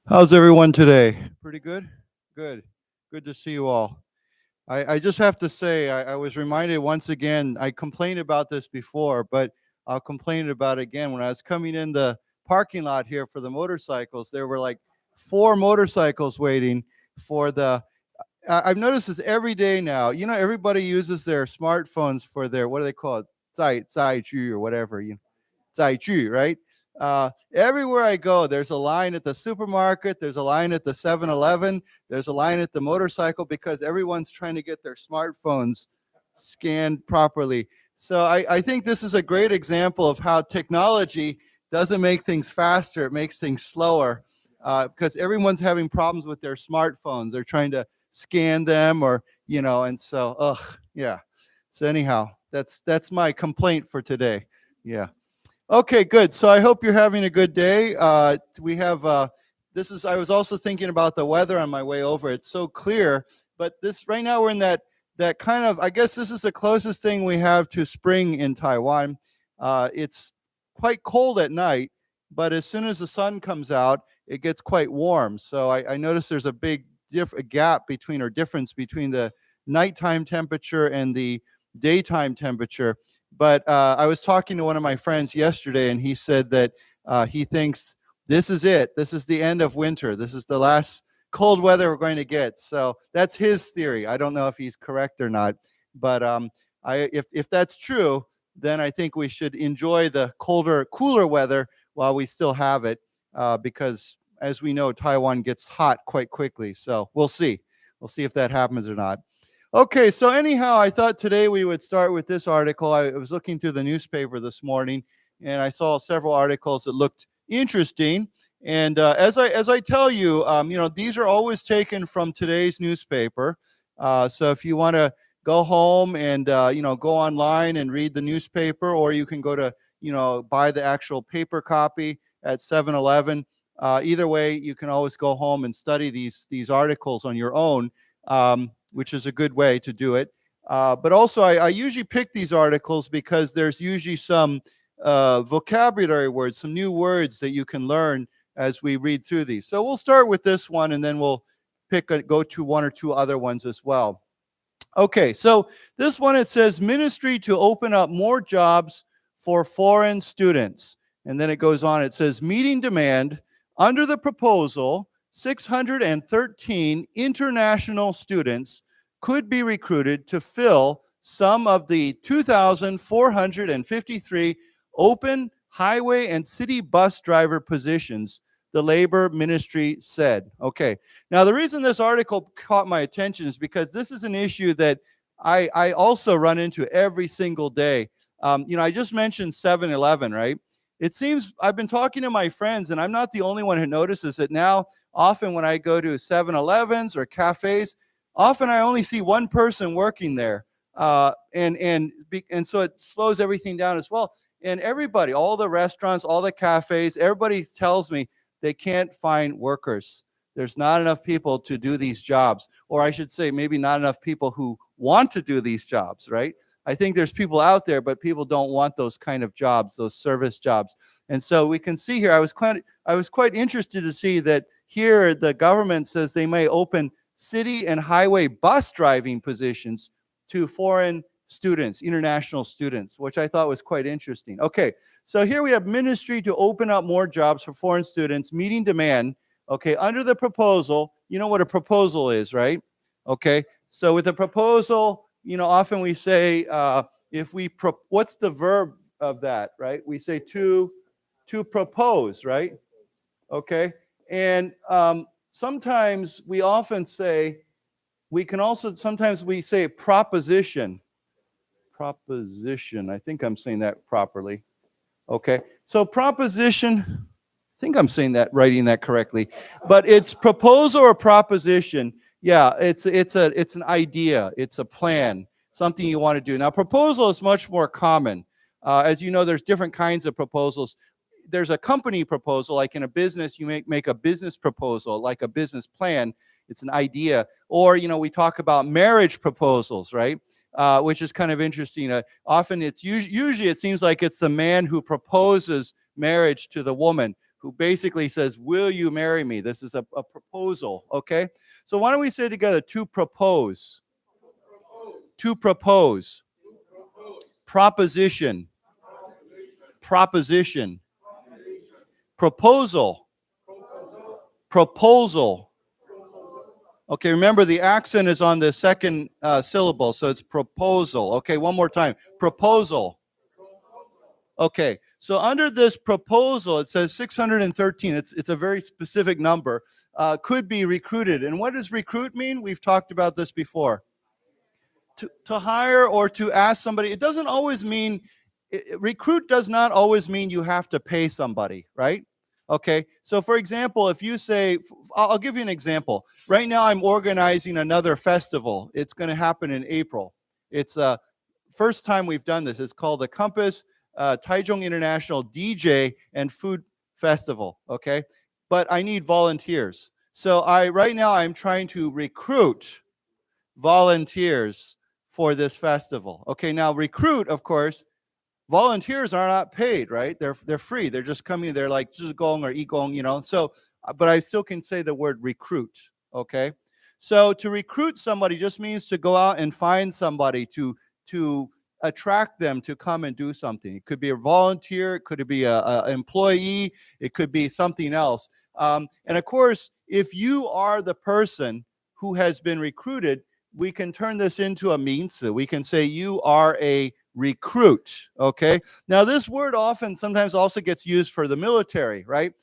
How's everyone today? Pretty good? Good. Good to see you all. I just have to say, I was reminded once again, I complained about this before, but I'll complain about it again. When I was coming in the parking lot here for the motorcycles, there were like 4 motorcycles waiting for the, I've noticed this every day now. You know, everybody uses their smartphones for their, what do they call it? 在居 or whatever, 在居, right? Everywhere I go, there's a line at the supermarket, there's a line at the 7-Eleven, there's a line at the motorcycle because everyone's trying to get their smartphones scanned properly. So I think this is a great example of how technology doesn't make things faster, it makes things slower because everyone's having problems with their smartphones. They're trying to scan them or, and so, yeah. So anyhow, that's my complaint for today. Yeah. Okay, good. So I hope you're having a good day. We have, I was also thinking about the weather on my way over. It's so clear, but right now we're in that kind of, I guess this is the closest thing we have to spring in Taiwan. It's quite cold at night, but as soon as the sun comes out, it gets quite warm. So I noticed there's a big difference between the nighttime temperature and the daytime temperature. But I was talking to one of my friends yesterday, and he said that he thinks this is it. This is the end of winter. This is the last cold weather we're going to get. So that's his theory. I don't know if he's correct or not. But if that's true, then I think we should enjoy the cooler weather while we still have it, because, as we know, Taiwan gets hot quite quickly. So we'll see. We'll see if that happens or not. Okay, so anyhow, I thought today we would start with this article. I was looking through the newspaper this morning, and I saw several articles that looked interesting. And as I tell you, these are always taken from today's newspaper. So if you want to go home and go online and read the newspaper, or you can go to buy the actual paper copy at 7-Eleven. Either way, you can always go home and study these articles on your own. Which is a good way to do it. But also, I usually pick these articles because there's usually some vocabulary words, some new words that you can learn as we read through these. So we'll start with this one, and then we'll go to one or two other ones as well. Okay, so this one, it says, ministry to open up more jobs for foreign students. And then it goes on, it says, meeting demand under the proposal, 613 international students could be recruited to fill some of the 2,453 open highway and city bus driver positions, the Labor Ministry said. Okay, now the reason this article caught my attention is because this is an issue that I also run into every single day. I just mentioned 7-Eleven, right? It seems I've been talking to my friends, and I'm not the only one who notices it now. Often when I go to 7-Elevens or cafes, often I only see one person working there, and so it slows everything down as well. And everybody, all the restaurants, all the cafes, everybody tells me they can't find workers. There's not enough people to do these jobs, or I should say maybe not enough people who want to do these jobs, right? I think there's people out there, but people don't want those kind of jobs, those service jobs. And so we can see here, I was quite interested to see that here the government says they may open city and highway bus driving positions to foreign students, international students, which I thought was quite interesting. Okay, so here we have ministry to open up more jobs for foreign students, meeting demand. Okay, under the proposal, you know what a proposal is, right? Okay, so with a proposal, often we say, what's the verb of that, right? We say to propose, right? Okay, and sometimes we say proposition. Proposition, I think I'm saying that properly. Okay, so proposition, I think I'm writing that correctly, but it's proposal or proposition. Yeah, it's an idea, it's a plan, something you want to do. Now, proposal is much more common. As you know, there's different kinds of proposals. There's a company proposal, like in a business, you make a business proposal, like a business plan. It's an idea. Or, we talk about marriage proposals, right? Which is kind of interesting. Often it's usually it seems like it's the man who proposes marriage to the woman, who basically says, will you marry me? This is a proposal, okay? So why don't we say together, to propose. To propose. Proposition. Proposition. Proposal. Proposal. Okay, remember the accent is on the second syllable, so it's proposal. Okay, one more time. Proposal. Okay, so under this proposal, it says 613. It's a very specific number. Could be recruited. And what does recruit mean? We've talked about this before. To hire or to ask somebody. It doesn't always mean, recruit does not always mean you have to pay somebody, right? Okay, so for example, if you say, I'll give you an example. Right now I'm organizing another festival. It's going to happen in April. It's first time we've done this. It's called the COMPASS Taichung International DJ and Food Festival, okay? But I need volunteers. So right now I'm trying to recruit volunteers for this festival. Okay, now recruit, of course, volunteers are not paid, right? They're free. They're just coming. They're like zhigong or igong, you know. So, but I still can say the word recruit. Okay, so to recruit somebody just means to go out and find somebody to attract them to come and do something. It could be a volunteer. It could be a employee. It could be something else. And of course, if you are the person who has been recruited, we can turn this into a 名词. We can say you are a recruit, okay? Now, this word sometimes also gets used for the military, right?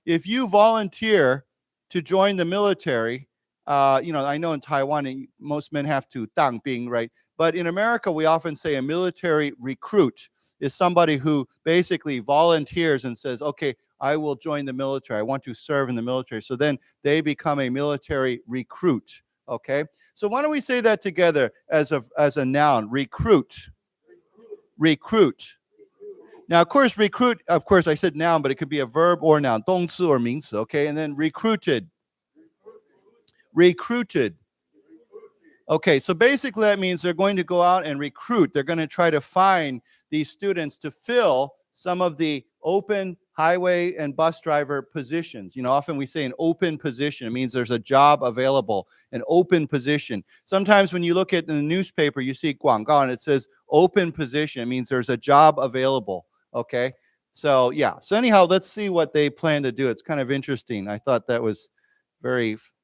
If you volunteer to join the military, you know, I know in Taiwan, most men have to 当兵, right? But in America, we often say a military recruit is somebody who basically volunteers and says, okay, I will join the military. I want to serve in the military. So then they become a military recruit, okay? So why don't we say that together as a noun, recruit. Recruit. Now, of course, recruit, of course, I said noun, but it could be a verb or noun, 动词 or 名词, okay? And then recruited. Recruited. Okay, so basically that means they're going to go out and recruit. They're going to try to find these students to fill some of the open highway and bus driver positions. You know, often we say an open position. It means there's a job available, an open position. Sometimes when you look at in the newspaper, you see 广告 and it says open position. It means there's a job available, okay? So, yeah. So anyhow, let's see what they plan to do. It's kind of interesting. I thought that was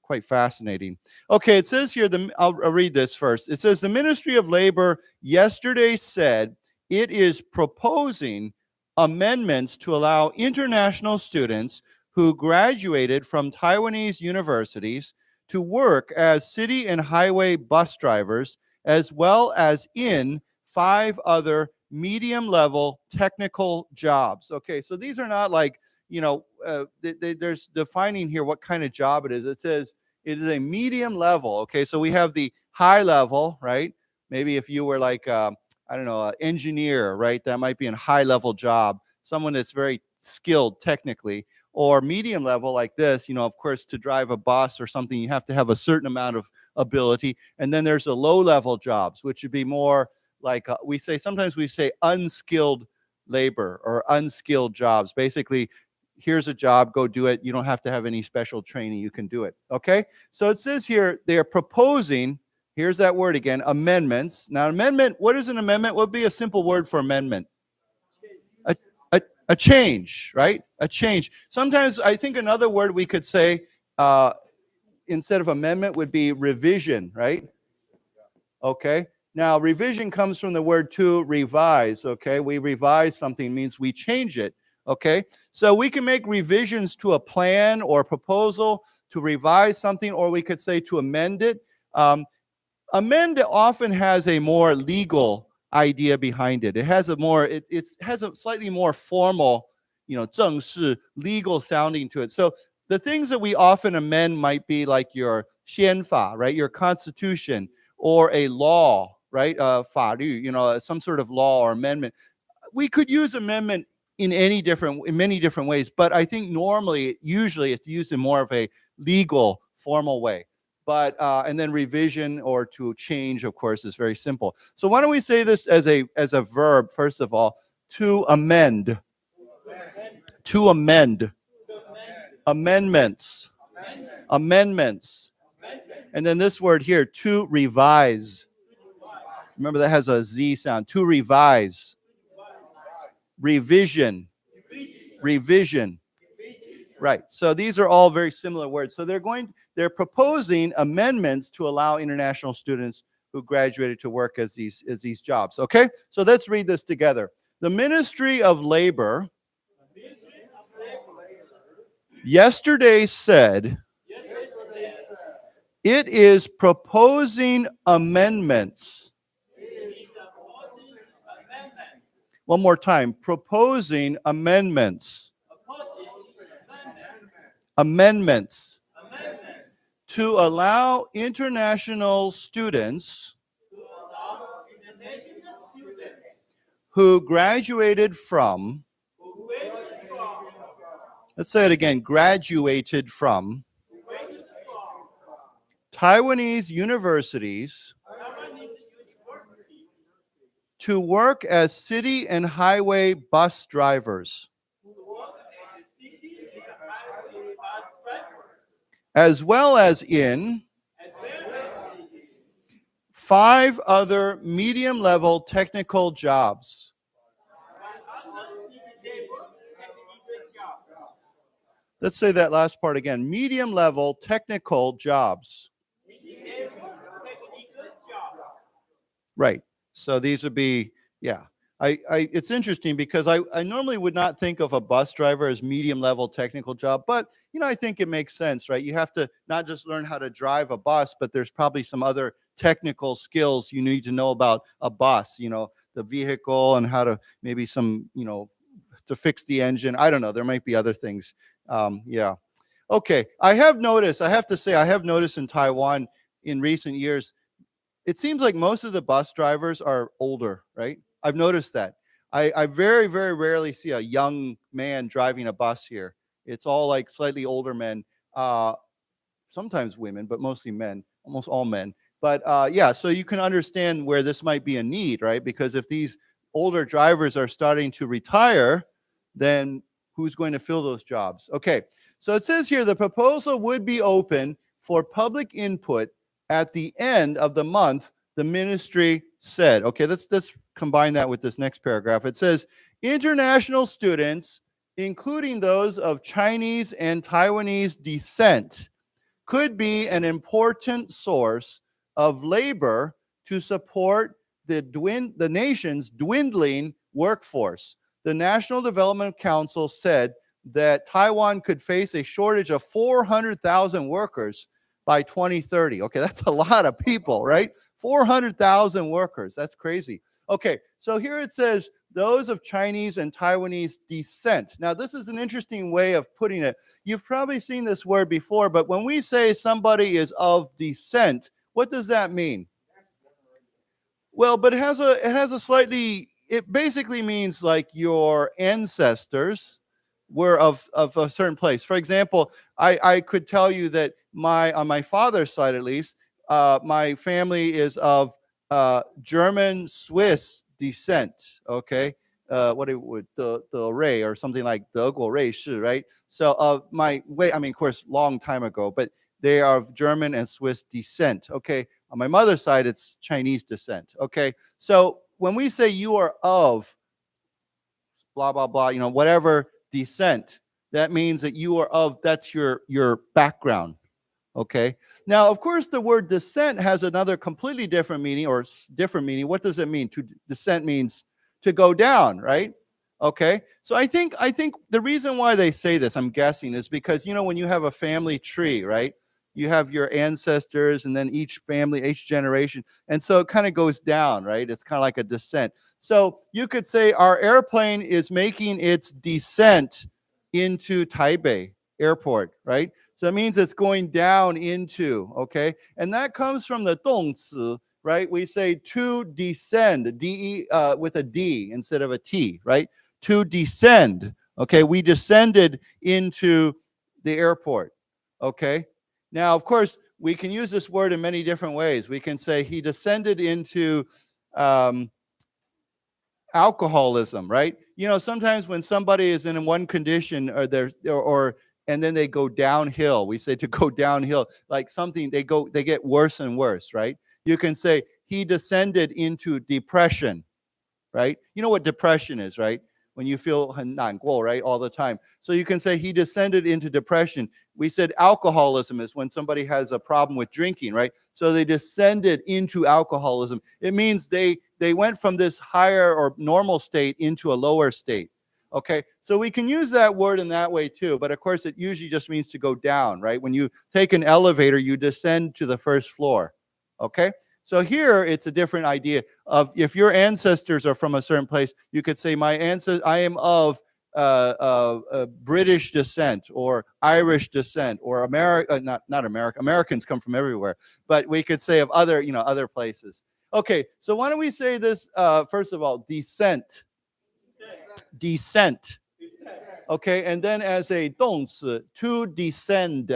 quite fascinating. Okay, it says here, I'll read this first. It says, the Ministry of Labor yesterday said it is proposing amendments to allow international students who graduated from Taiwanese universities to work as city and highway bus drivers, as well as in 5 other medium-level technical jobs. Okay, so these are not like, you know, there's defining here what kind of job it is. It says it is a medium level. Okay, so we have the high level, right? Maybe if you were like, I don't know, an engineer, right? That might be a high level job, someone that's very skilled technically, or medium level like this, you know, of course, to drive a bus or something, you have to have a certain amount of ability. And then there's a low level jobs, which would be more like sometimes we say unskilled labor or unskilled jobs. Basically, here's a job, go do it. You don't have to have any special training. You can do it. Okay. So it says here, they are proposing, here's that word again, amendments. Now, amendment, what is an amendment? What would be a simple word for amendment? A change, right? A change. Sometimes I think another word we could say instead of amendment would be revision, right? Okay. Now, revision comes from the word to revise, okay? We revise something means we change it, okay? So we can make revisions to a plan or proposal to revise something, or we could say to amend it. Amend often has a more legal idea behind it. It has it has a slightly more formal, you know, 正式, legal sounding to it. So the things that we often amend might be like your 宪法, right? Your constitution, or a law, right? 法律, you know, some sort of law or amendment. We could use amendment in many different ways, but I think usually it's used in more of a legal, formal way. But and then revision or to change, of course, is very simple. So why don't we say this as a verb, first of all, to amend. To amend. Amendments. Amendments. And then this word here, to revise. Remember that has a Z sound. To revise. Revision. Revision. Right. So these are all very similar words. So they're proposing amendments to allow international students who graduated to work as these jobs. Okay? So let's read this together. The Ministry of Labor yesterday said it is proposing amendments. One more time. Proposing amendments. Amendments to allow international students who graduated from, let's say it again, graduated from Taiwanese universities to work as city and highway bus drivers, as well as in 5 other medium-level technical jobs. Let's say that last part again. Medium-level technical jobs. Right. So these would be, yeah. It's interesting because I normally would not think of a bus driver as medium-level technical job, but I think it makes sense, right? You have to not just learn how to drive a bus, but there's probably some other technical skills you need to know about a bus, the vehicle and how to maybe some, to fix the engine. I don't know. There might be other things. Yeah. Okay. I have noticed in Taiwan in recent years, it seems like most of the bus drivers are older, right? I've noticed that. I very, very rarely see a young man driving a bus here. It's all like slightly older men, sometimes women, but mostly men, almost all men. But yeah, so you can understand where this might be a need, right? Because if these older drivers are starting to retire, then who's going to fill those jobs? Okay, so it says here the proposal would be open for public input at the end of the month, the ministry said. Okay, let's combine that with this next paragraph. It says, international students, including those of Chinese and Taiwanese descent, could be an important source of labor to support the nation's dwindling workforce. The National Development Council said that Taiwan could face a shortage of 400,000 workers by 2030. Okay, that's a lot of people, right? 400,000 workers. That's crazy. Okay, so here it says those of Chinese and Taiwanese descent. Now, this is an interesting way of putting it. You've probably seen this word before, but when we say somebody is of descent, what does that mean? Well, but it basically means like your ancestors were of a certain place. For example, I could tell you that on my father's side at least, my family is of German Swiss descent. Okay, the Ray or something like 德国瑞士, right? So of of course, long time ago, but they are of German and Swiss descent. Okay, on my mother's side, it's Chinese descent. Okay, so when we say you are of blah blah blah, whatever descent, that means that you are of, that's your background. Okay. Now, of course, the word descent has another completely different meaning or different meaning. What does it mean? To descent means to go down, right? Okay. So I think the reason why they say this, I'm guessing, is because, when you have a family tree, right? You have your ancestors and then each family, each generation. And so it kind of goes down, right? It's kind of like a descent. So you could say our airplane is making its descent into Taipei Airport, right? So that means it's going down into, okay? And that comes from the 动词, right? We say to descend, D-E, with a D instead of a T, right? To descend, okay? We descended into the airport, okay? Now, of course, we can use this word in many different ways. We can say he descended into alcoholism, right? Sometimes when somebody is in one condition or and then they go downhill. We say to go downhill, like something, they get worse and worse, right? You can say, he descended into depression, right? You know what depression is, right? When you feel 很难过, right, all the time. So you can say he descended into depression. We said alcoholism is when somebody has a problem with drinking, right? So they descended into alcoholism. It means they went from this higher or normal state into a lower state. Okay, so we can use that word in that way too, but of course it usually just means to go down, right? When you take an elevator, you descend to the first floor. Okay, so here it's a different idea of if your ancestors are from a certain place, you could say I am of British descent or Irish descent or not America. Americans come from everywhere, but we could say of other places. Okay, so why don't we say this first of all, descent. Okay, and then as a 动词, to descend.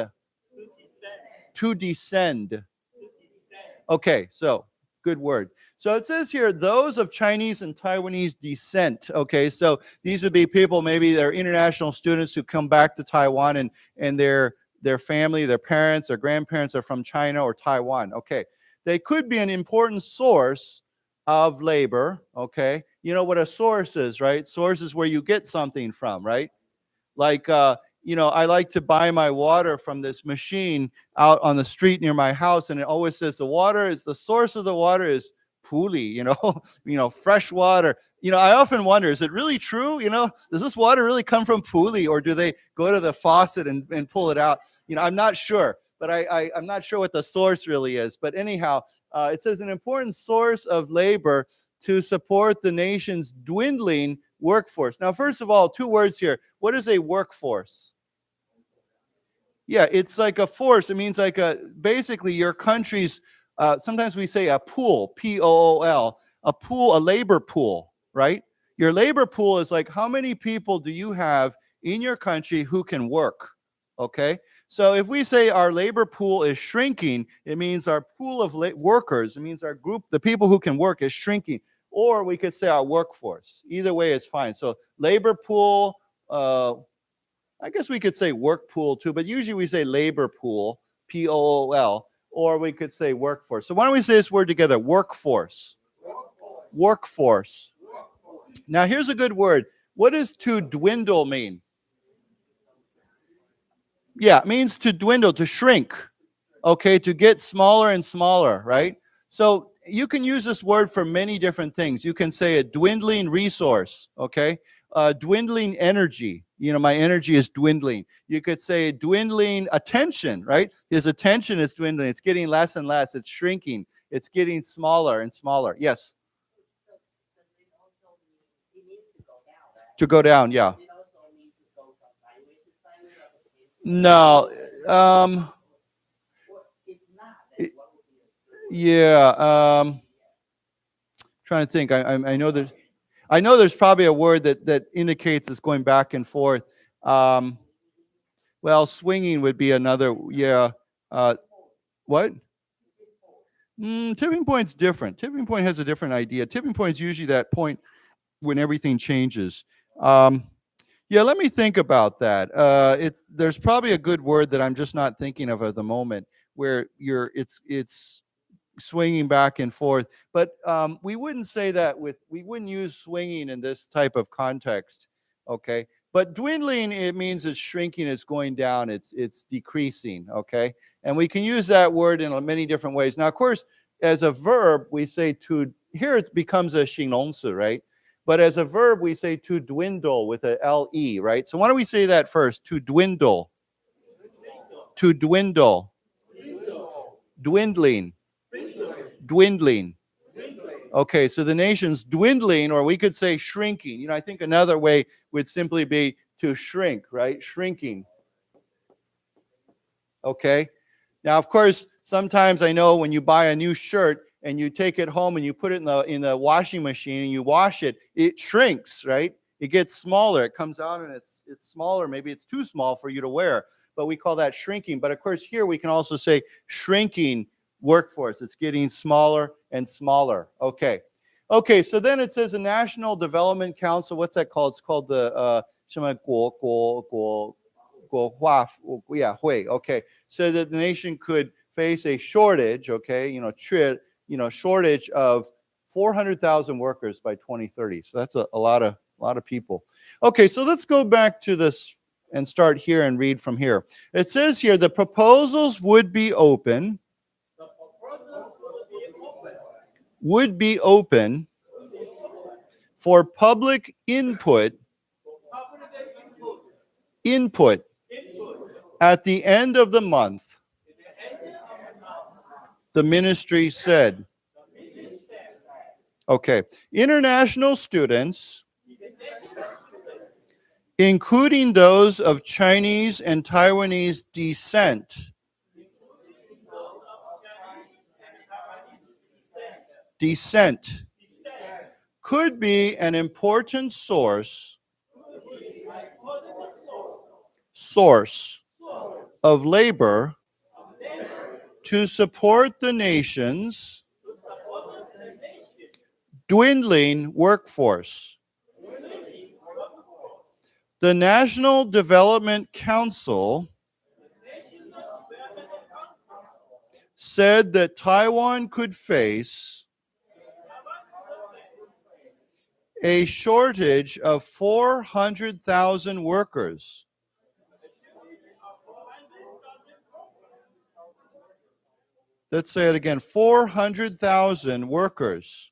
Okay, so good word. So it says here, those of Chinese and Taiwanese descent. Okay, so these would be people, maybe they're international students who come back to Taiwan and their family, their parents, their grandparents are from China or Taiwan. Okay, they could be an important source of labor. Okay, you know what a source is, right? Source is where you get something from, right? Like, I like to buy my water from this machine out on the street near my house, and it always says the source of the water is puli, fresh water. I often wonder, is it really true? Does this water really come from puli, or do they go to the faucet and pull it out? I'm not sure, but I'm not sure what the source really is. But anyhow, it says an important source of labor to support the nation's dwindling workforce. Now, first of all, two words here. What is a workforce? Yeah, it's like a force. It means like basically your country's, sometimes we say a pool, P-O-O-L, a pool, a labor pool, right? Your labor pool is like how many people do you have in your country who can work, okay? So if we say our labor pool is shrinking, it means our pool of workers, it means our group, the people who can work is shrinking. Or we could say our workforce. Either way is fine. So labor pool, I guess we could say work pool too, but usually we say labor pool, P-O-O-L, or we could say workforce. So why don't we say this word together, workforce. Workforce. Now here's a good word. What does to dwindle mean? Yeah, it means to dwindle, to shrink, okay, to get smaller and smaller, right? So you can use this word for many different things. You can say a dwindling resource, okay? Dwindling energy. My energy is dwindling. You could say dwindling attention, right? His attention is dwindling. It's getting less and less. It's shrinking. It's getting smaller and smaller. Yes? To go down, yeah. No. Yeah. Trying to think. I know there's probably a word that indicates it's going back and forth. Well, swinging would be another. Yeah. What? Tipping point's different. Tipping point has a different idea. Tipping point is usually that point when everything changes. Yeah, let me think about that. There's probably a good word that I'm just not thinking of at the moment, where it's swinging back and forth. But we wouldn't say that we wouldn't use swinging in this type of context. Okay, but dwindling, it means it's shrinking, it's going down, it's decreasing. Okay, and we can use that word in many different ways. Now, of course, as a verb, we say to. Here it becomes a 形容词, right? But as a verb, we say to dwindle with a L-E, right? So why don't we say that first? To dwindle. To dwindle. Dwindling. Dwindling. Okay, so the nation's dwindling, or we could say shrinking. I think another way would simply be to shrink, right? Shrinking. Okay. Now, of course, sometimes I know when you buy a new shirt, and you take it home and you put it in the washing machine and you wash it, it shrinks, right? It gets smaller. It comes out and it's smaller. Maybe it's too small for you to wear, but we call that shrinking. But of course, here we can also say shrinking workforce. It's getting smaller and smaller. Okay. So then it says the National Development Council. What's that called? It's called the okay, so that the nation could face a shortage, okay, shortage of 400,000 workers by 2030. So that's a lot of people. Okay, so let's go back to this and start here and read from here. It says here, the proposals would be open for public input at the end of the month, the ministry said. Okay, international students, including those of Chinese and Taiwanese descent, could be an important source of labor to support the nation's dwindling workforce. The National Development Council said that Taiwan could face a shortage of 400,000 workers. Let's say it again, 400,000 workers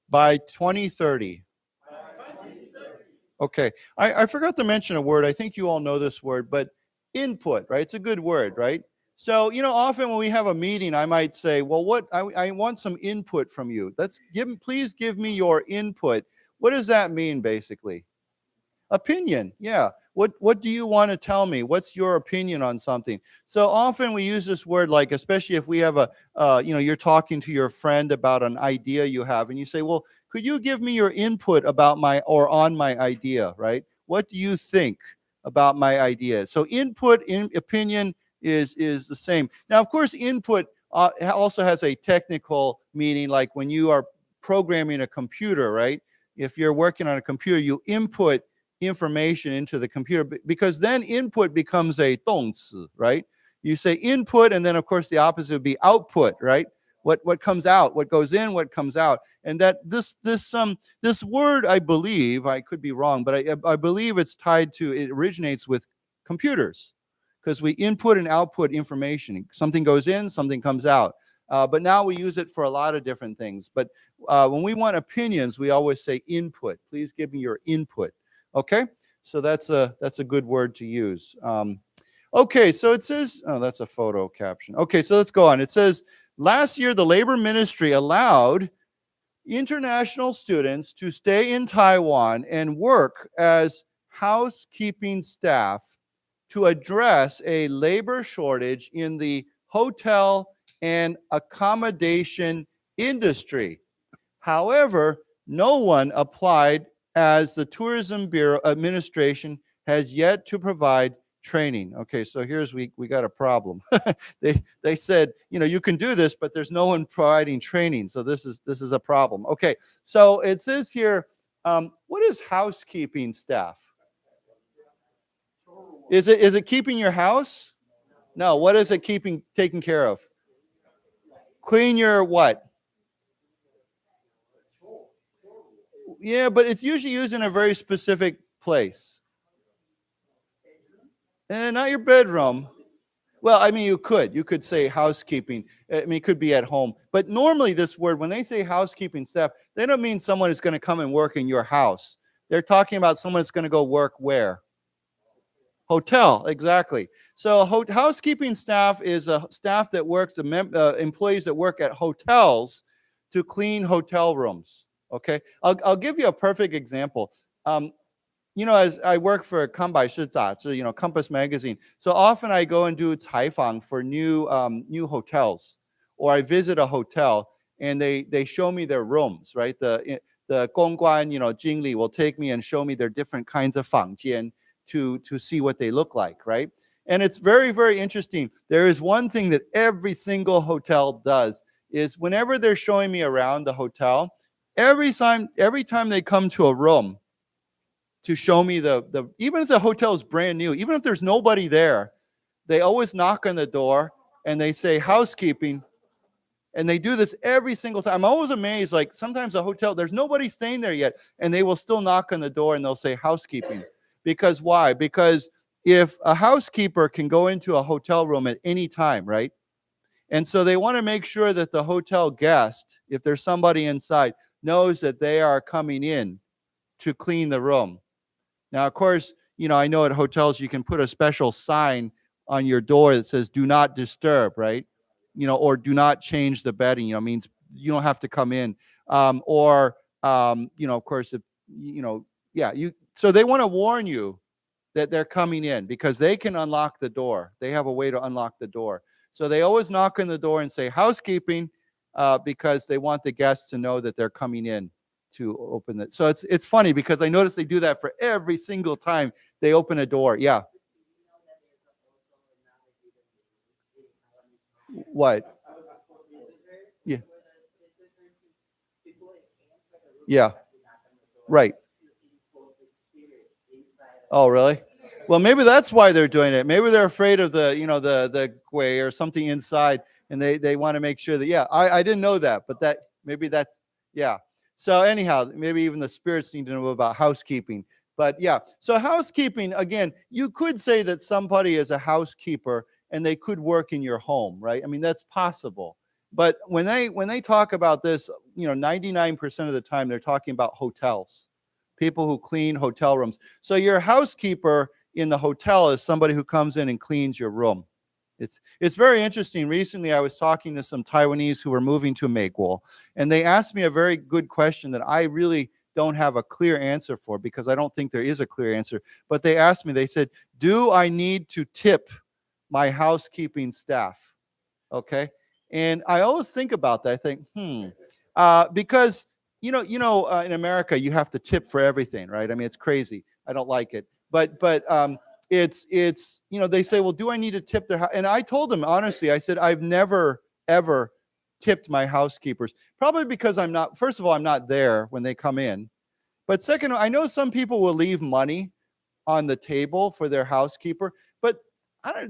by 2030. Okay, I forgot to mention a word. I think you all know this word, but input, right? It's a good word, right? So, often when we have a meeting, I might say, well, I want some input from you. Please give me your input. What does that mean, basically? Opinion, yeah. What do you want to tell me? What's your opinion on something? So often we use this word, like, especially if we have you're talking to your friend about an idea you have, and you say, well, could you give me your input about on my idea, right? What do you think about my idea? So input, opinion is the same. Now, of course, input also has a technical meaning, like when you are programming a computer, right? If you're working on a computer, you input information into the computer, because then input becomes a 动词, right? You say input, and then of course the opposite would be output, right? What comes out, what goes in, what comes out. And that this word, I believe, I could be wrong, but I believe it originates with computers, because we input and output information. Something goes in, something comes out. But now we use it for a lot of different things. But when we want opinions, we always say input. Please give me your input. Okay, so that's a good word to use. Okay, so it says, oh, that's a photo caption. Okay, so let's go on. It says, last year the Labor Ministry allowed international students to stay in Taiwan and work as housekeeping staff to address a labor shortage in the hotel and accommodation industry. However, no one applied, as the Tourism Bureau Administration has yet to provide training. Okay, so we got a problem. They said, you can do this, but there's no one providing training. So this is a problem. Okay, so it says here, what is housekeeping staff? Is it keeping your house? No, what is it taking care of? Clean your what? Yeah, but it's usually used in a very specific place. And not your bedroom. Well, I mean, you could say housekeeping. I mean, it could be at home. But normally this word, when they say housekeeping staff, they don't mean someone is going to come and work in your house. They're talking about someone that's going to go work where? Hotel, exactly. So housekeeping staff is a staff that works, employees that work at hotels to clean hotel rooms. Okay, I'll give you a perfect example. As I work for 康百视 杂志, COMPASS magazine, so often I go and do 采访 for new hotels, or I visit a hotel and they show me their rooms, right? The 公关, 经理 will take me and show me their different kinds of 房间 to see what they look like, right? And it's very, very interesting. There is one thing that every single hotel does, is whenever they're showing me around the hotel, every time they come to a room, to show me even if the hotel is brand new, even if there's nobody there, they always knock on the door and they say housekeeping. And they do this every single time. I'm always amazed. Like sometimes a hotel, there's nobody staying there yet, and they will still knock on the door and they'll say housekeeping. Because why? Because if a housekeeper can go into a hotel room at any time, right? And so they want to make sure that the hotel guest, if there's somebody inside, knows that they are coming in to clean the room. Now, of course, I know at hotels you can put a special sign on your door that says "Do not disturb," right? Or do not change the bedding. Means you don't have to come in. Of course, if, So they want to warn you that they're coming in because they can unlock the door. They have a way to unlock the door. So they always knock on the door and say housekeeping because they want the guests to know that they're coming in to open it. So it's funny because I notice they do that for every single time they open a door. Yeah. What? Yeah. Yeah. Right. Oh, really? Well, maybe that's why they're doing it. Maybe they're afraid of the gway or something inside, and they want to make sure that. Yeah, I didn't know that, but yeah. So anyhow, maybe even the spirits need to know about housekeeping. But yeah, so housekeeping, again, you could say that somebody is a housekeeper and they could work in your home, right? I mean, that's possible. But when they talk about this, 99% of the time they're talking about hotels, people who clean hotel rooms. So your housekeeper in the hotel is somebody who comes in and cleans your room. It's very interesting. Recently, I was talking to some Taiwanese who were moving to Meiguo, and they asked me a very good question that I really don't have a clear answer for because I don't think there is a clear answer. But they asked me, they said, do I need to tip my housekeeping staff? Okay. And I always think about that. I think, because, in America, you have to tip for everything, right? I mean, it's crazy. I don't like it. But it's they say, well, do I need to tip their house? And I told them, honestly, I said, I've never, ever tipped my housekeepers, probably because first of all, I'm not there when they come in. But second, I know some people will leave money on the table for their housekeeper, but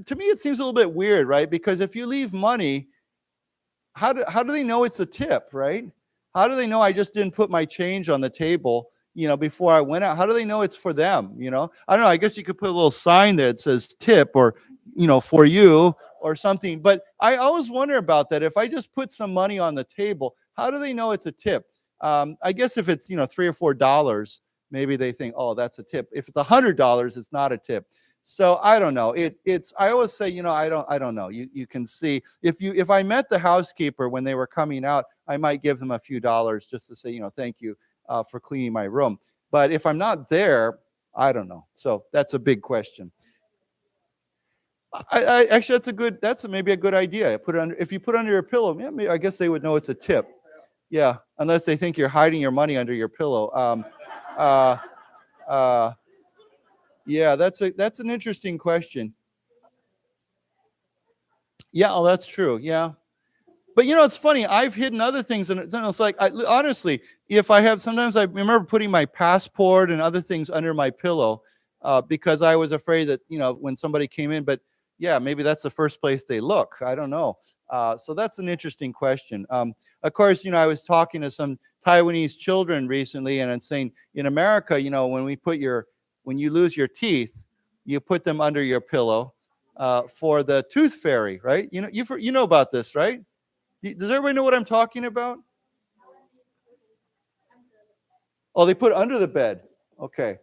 to me, it seems a little bit weird, right? Because if you leave money, how do they know it's a tip, right? How do they know I just didn't put my change on the table, before I went out? How do they know it's for them? I don't know. I guess you could put a little sign there that says tip or, for you or something. But I always wonder about that. If I just put some money on the table, how do they know it's a tip? I guess if it's, $3 or $4, maybe they think, oh, that's a tip. If it's $100, it's not a tip. So I don't know. I always say, I don't know. You can see if I met the housekeeper when they were coming out, I might give them a few dollars just to say, thank you for cleaning my room. But if I'm not there, I don't know. So that's a big question. I actually, that's maybe a good idea. If you put it under your pillow, yeah, maybe, I guess they would know it's a tip. Yeah, unless they think you're hiding your money under your pillow. Yeah, that's an interesting question. Yeah, oh, that's true. Yeah. But it's funny. I've hidden other things, and it's like, honestly, sometimes I remember putting my passport and other things under my pillow because I was afraid that when somebody came in. But yeah, maybe that's the first place they look. I don't know. So that's an interesting question. Of course, I was talking to some Taiwanese children recently, and I'm saying in America, when you lose your teeth, you put them under your pillow for the tooth fairy, right? You know about this, right? Does everybody know what I'm talking about? Oh, they put it under the bed. Okay.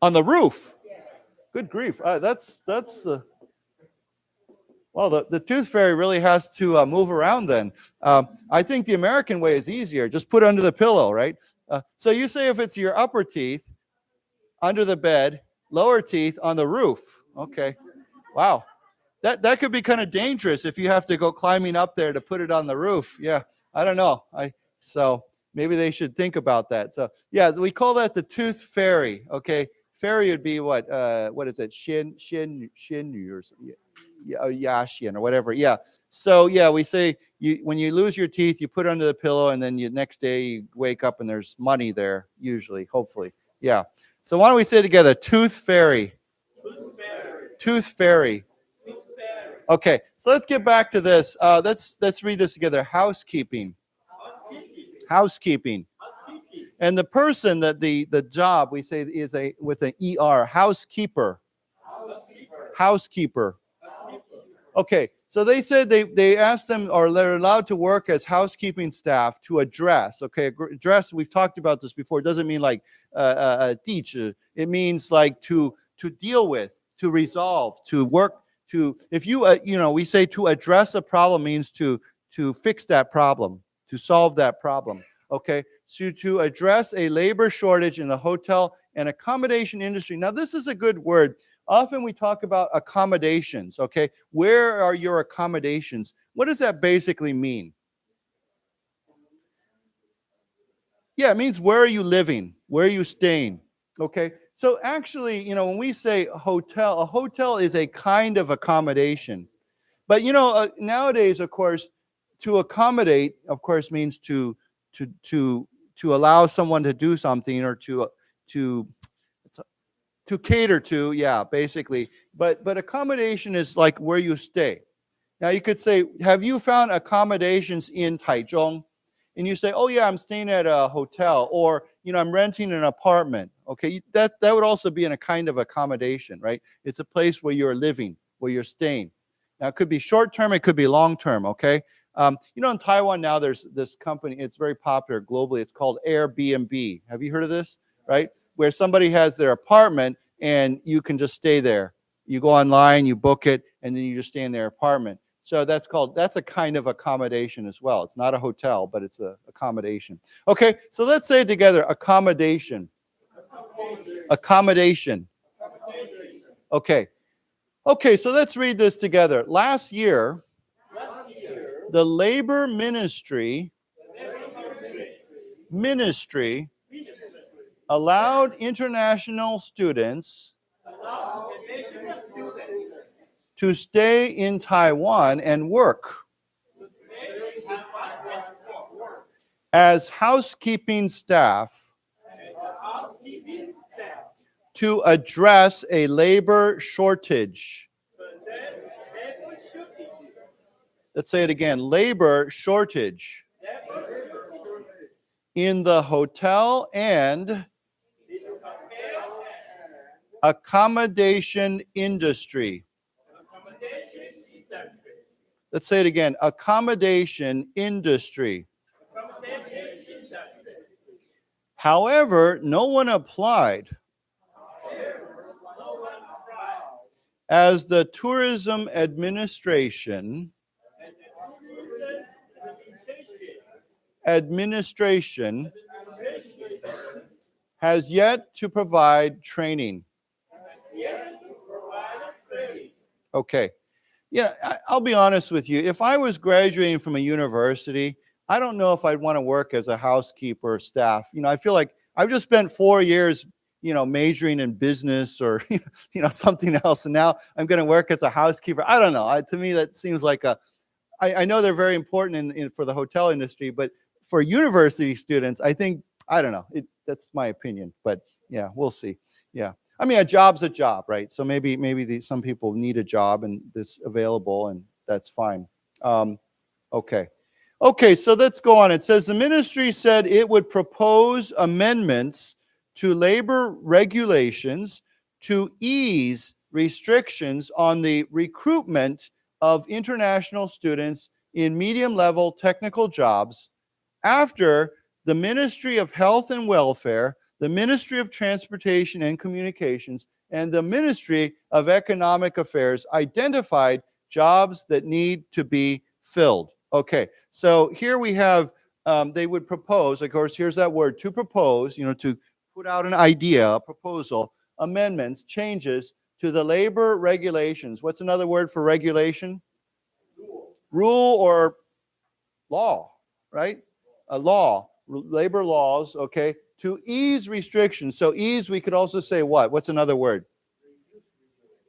On the roof. Good grief. Well, the tooth fairy really has to move around then. I think the American way is easier. Just put it under the pillow, right? So you say if it's your upper teeth, under the bed, lower teeth on the roof. Okay. Wow. That could be kind of dangerous if you have to go climbing up there to put it on the roof. Yeah, I don't know. So maybe they should think about that. So yeah, we call that the tooth fairy. Okay, fairy would be what is it? Shin or something. Yashin or whatever. Yeah. So yeah, we say when you lose your teeth, you put it under the pillow, and then next day you wake up and there's money there, usually, hopefully. Yeah. So why don't we say together, tooth fairy. Tooth fairy. Okay, so let's get back to this. Let's read this together. Housekeeping. Housekeeping. And the person that the job we say is with an ER, housekeeper. Housekeeper. Okay, so they said they asked them, or they're allowed to work as housekeeping staff to address. Okay, address, we've talked about this before. It doesn't mean like teach. It means like to deal with, to resolve, to work, to, if you, we say to address a problem means to fix that problem, to solve that problem. Okay, so to address a labor shortage in the hotel and accommodation industry. Now, this is a good word. Often we talk about accommodations, okay? Where are your accommodations? What does that basically mean? Yeah, it means where are you living? Where are you staying? Okay, so actually, when we say hotel, a hotel is a kind of accommodation. But, nowadays, of course, to accommodate, of course, means to allow someone to do something, or to cater to, yeah, basically. But accommodation is like where you stay. Now you could say, have you found accommodations in Taichung? And you say, oh yeah, I'm staying at a hotel, or I'm renting an apartment. Okay, that would also be in a kind of accommodation, right? It's a place where you're living, where you're staying. Now it could be short term, it could be long term. Okay, in Taiwan now there's this company. It's very popular globally. It's called Airbnb. Have you heard of this? Right? Where somebody has their apartment and you can just stay there. You go online, you book it, and then you just stay in their apartment. So that's a kind of accommodation as well. It's not a hotel, but it's an accommodation. Okay, so let's say it together, accommodation. Accommodation. Okay. Okay, so let's read this together. Last year, the Labor Ministry allowed international students to stay in Taiwan and work as housekeeping staff to address a labor shortage. Let's say it again, labor shortage in the hotel and accommodation industry. Let's say it again, accommodation industry. However, no one applied, as the Tourism Administration has yet to provide training. Okay. Yeah, I'll be honest with you. If I was graduating from a university, I don't know if I'd want to work as a housekeeper or staff. I feel like I've just spent 4 years, majoring in business or, something else. And now I'm going to work as a housekeeper. I don't know. To me, that seems like I know they're very important for the hotel industry, but for university students, I think, I don't know. That's my opinion. But yeah, we'll see. Yeah. I mean, a job's a job, right? So maybe some people need a job and it's available, and that's fine. Okay. Okay, so let's go on. It says the ministry said it would propose amendments to labor regulations to ease restrictions on the recruitment of international students in medium-level technical jobs after the Ministry of Health and Welfare, the Ministry of Transportation and Communications, and the Ministry of Economic Affairs identified jobs that need to be filled. Okay, so here we have, they would propose, of course, here's that word, to propose, to put out an idea, a proposal, amendments, changes to the labor regulations. What's another word for regulation? Rule or law, right? A law, labor laws, okay, to ease restrictions. So ease, we could also say what? What's another word?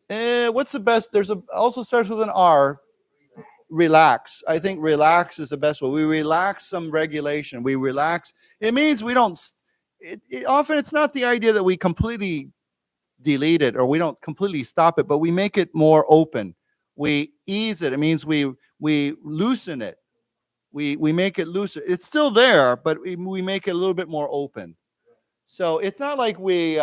What's the best? Also starts with an R. relax. I think relax is the best word. We relax some regulation. We relax. It means we don't, often it's not the idea that we completely delete it or we don't completely stop it, but we make it more open. We ease it. It means we loosen it. We make it looser. It's still there, but we make it a little bit more open. So it's not like we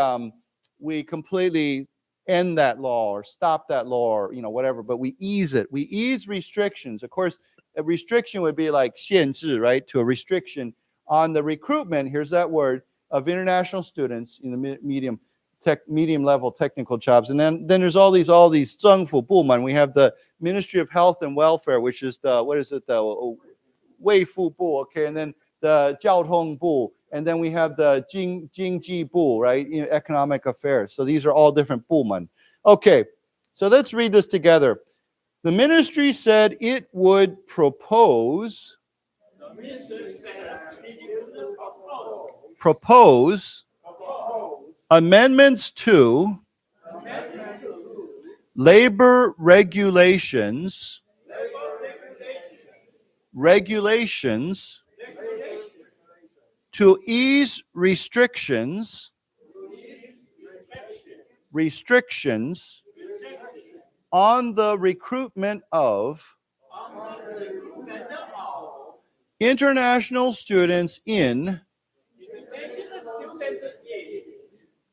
completely end that law or stop that law or whatever, but we ease it. We ease restrictions. Of course, a restriction would be like 限制, right? To a restriction on the recruitment, here's that word, of international students in the medium level technical jobs. And then there's all these 政府部门. We have the Ministry of Health and Welfare, which is the 卫福部, okay, and then the 交通部, and then we have the 经济部, right, economic affairs. So these are all different 部门. Okay, so let's read this together. The ministry said it would propose amendments to labor regulations to ease restrictions on the recruitment of international students in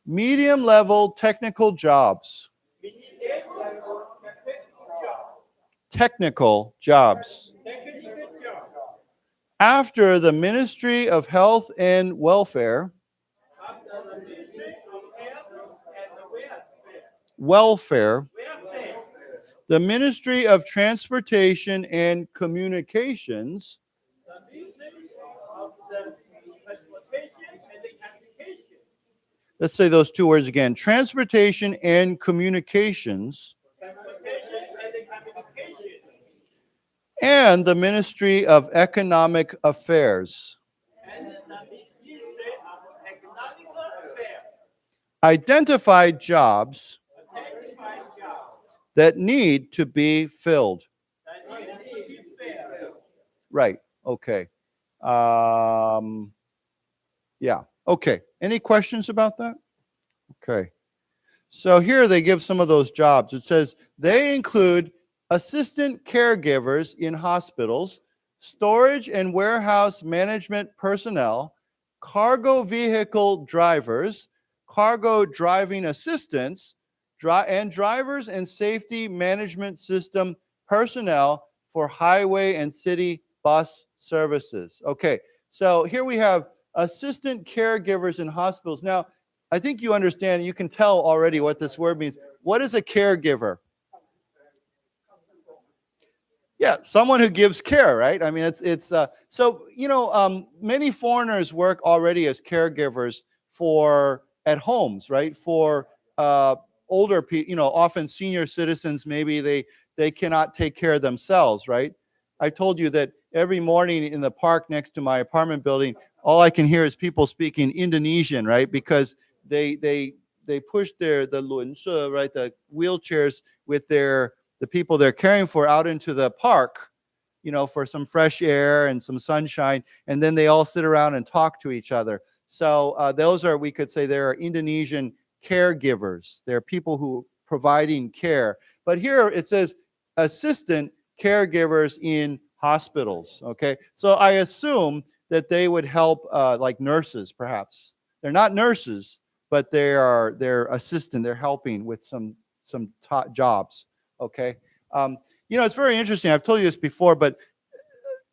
medium-level technical jobs. Technical jobs. After the Ministry of Health and Welfare the Ministry of Transportation and Communications let's say those two words again. Transportation and Communications and the Ministry of Economic Affairs identified jobs that need to be filled. Right, okay. Yeah, okay. Any questions about that? Okay. So here they give some of those jobs. It says they include assistant caregivers in hospitals, storage and warehouse management personnel, cargo vehicle drivers, cargo driving assistants, and drivers and safety management system personnel for highway and city bus services. Okay, so here we have assistant caregivers in hospitals. Now, I think you understand, you can tell already what this word means. What is a caregiver? Yeah, someone who gives care, right? I mean, so many foreigners work already as caregivers for at homes, right? For older people, often senior citizens, maybe they cannot take care of themselves, right? I told you that every morning in the park next to my apartment building, all I can hear is people speaking Indonesian, right? Because they push the 轮车, right, the wheelchairs with the people they're caring for out into the park, for some fresh air and some sunshine, and then they all sit around and talk to each other. So those are, we could say, there are Indonesian caregivers. They're people who providing care. But here it says assistant caregivers in hospitals. Okay, so I assume that they would help like nurses, perhaps. They're not nurses, but they're assistant. They're helping with some jobs. Okay, it's very interesting. I've told you this before, but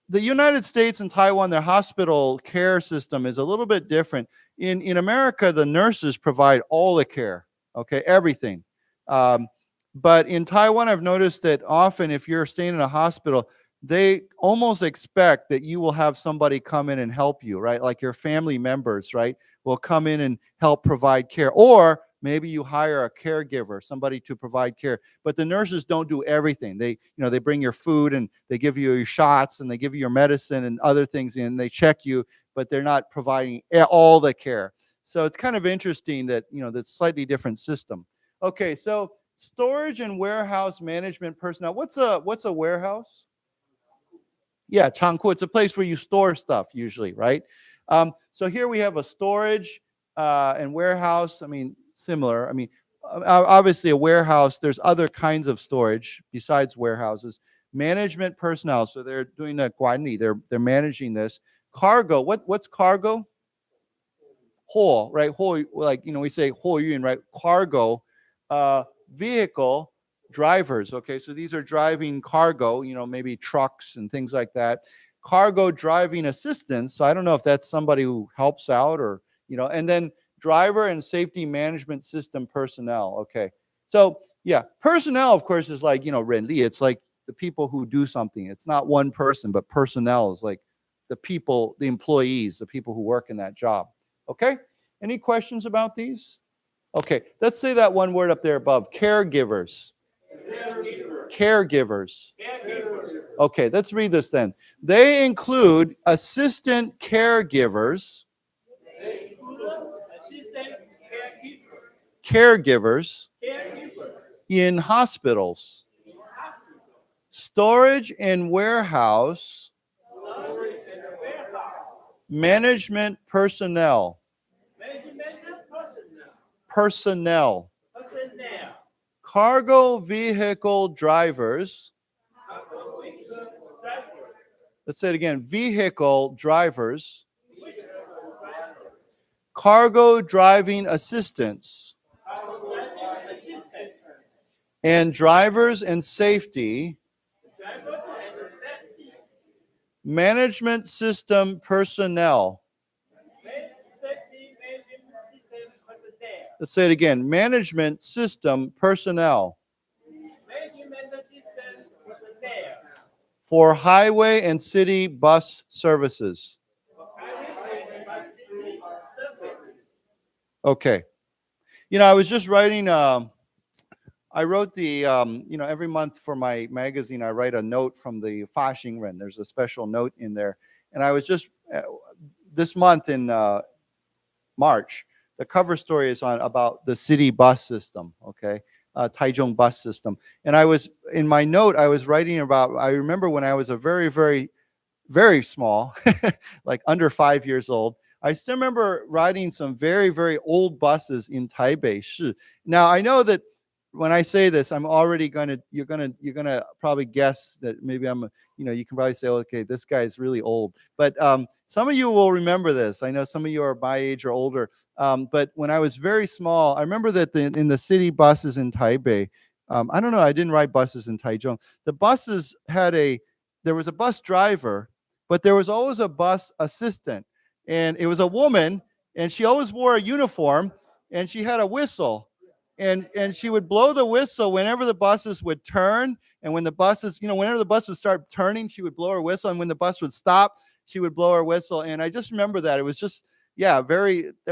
the United States and Taiwan, their hospital care system is a little bit different. In America, the nurses provide all the care, okay, everything. But in Taiwan, I've noticed that often if you're staying in a hospital, they almost expect that you will have somebody come in and help you, right? Like your family members, right, will come in and help provide care. Or maybe you hire a caregiver, somebody to provide care. But the nurses don't do everything. They bring your food and they give you your shots and they give you your medicine and other things and they check you, but they're not providing all the care. So it's kind of interesting that, that's a slightly different system. Okay, so storage and warehouse management personnel. What's a warehouse? Yeah, 仓库. It's a place where you store stuff usually, right? So here we have a storage and warehouse. I mean, similar. I mean, obviously a warehouse, there's other kinds of storage besides warehouses. Management personnel, so they're doing a 管理, they're managing this. Cargo, what's cargo? 货, right? 货, like, we say 货运, right? Cargo, vehicle, drivers, okay? So these are driving cargo, maybe trucks and things like that. Cargo driving assistance, so I don't know if that's somebody who helps out or, and then driver and safety management system personnel, okay? So, yeah, personnel, of course, is like, 人力, it's like the people who do something. It's not one person, but personnel is like the people, the employees, the people who work in that job. Okay? Any questions about these? Okay, let's say that one word up there above, caregivers. Caregivers. Okay, let's read this then. They include assistant caregivers. Caregivers in hospitals. Storage and warehouse. Management personnel. Personnel. Cargo vehicle drivers. Let's say it again. Vehicle drivers. Cargo driving assistants. And drivers and safety. Management system personnel. Let's say it again. Management system personnel. For highway and city bus services. Okay. I was just writing, I wrote the, every month for my magazine, I write a note from the 发行人. There's a special note in there. And I was just, this month in March, the cover story is about the city bus system, okay? Taichung bus system. And I was, in my note, I was writing about, I remember when I was a very, very, very small, like under 5 years old, I still remember riding some very, very old buses in Taipei. Now, I know that when I say this, I'm already you're gonna probably guess that maybe I'm, you can probably say, okay, this guy is really old. But some of you will remember this. I know some of you are my age or older. But when I was very small, I remember that in the city buses in Taipei, I don't know, I didn't ride buses in Taichung. The buses there was a bus driver, but there was always a bus assistant. And it was a woman, and she always wore a uniform, and she had a whistle. And she would blow the whistle whenever the buses would turn, and when the buses, whenever the bus would start turning, she would blow her whistle, and when the bus would stop, she would blow her whistle. And I just remember that. It was just, there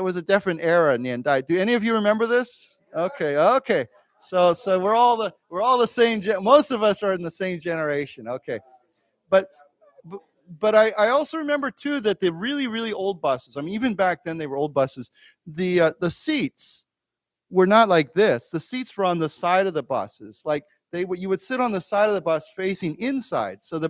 was a different era. Do any of you remember this? Okay. So we're all the same. Most of us are in the same generation. Okay, but I also remember too that the really, really old buses. I mean, even back then they were old buses. The seats were not like this. The seats were on the side of the buses. Like you would sit on the side of the bus facing inside. So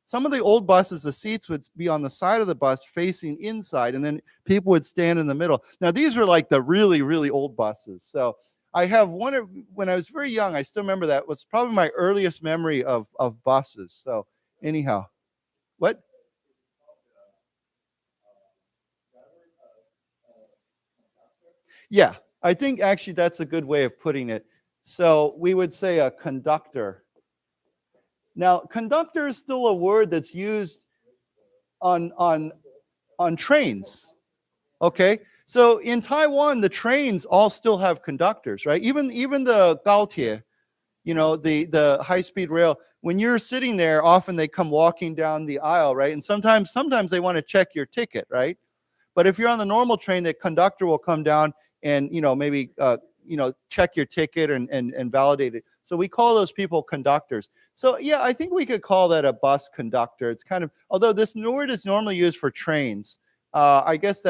some of the old buses, the seats would be on the side of the bus facing inside, and then people would stand in the middle. Now these were like the really, really old buses. So I have when I was very young, I still remember that was probably my earliest memory of buses. So anyhow, what? Yeah. I think actually that's a good way of putting it. So we would say a conductor. Now, conductor is still a word that's used on trains. Okay, so in Taiwan, the trains all still have conductors, right? Even the 高铁, the high-speed rail. When you're sitting there, often they come walking down the aisle, right? And sometimes they want to check your ticket, right? But if you're on the normal train, the conductor will come down and maybe check your ticket and validate it. So we call those people conductors. So yeah, I think we could call that a bus conductor. It's kind of, although this word is normally used for trains, I guess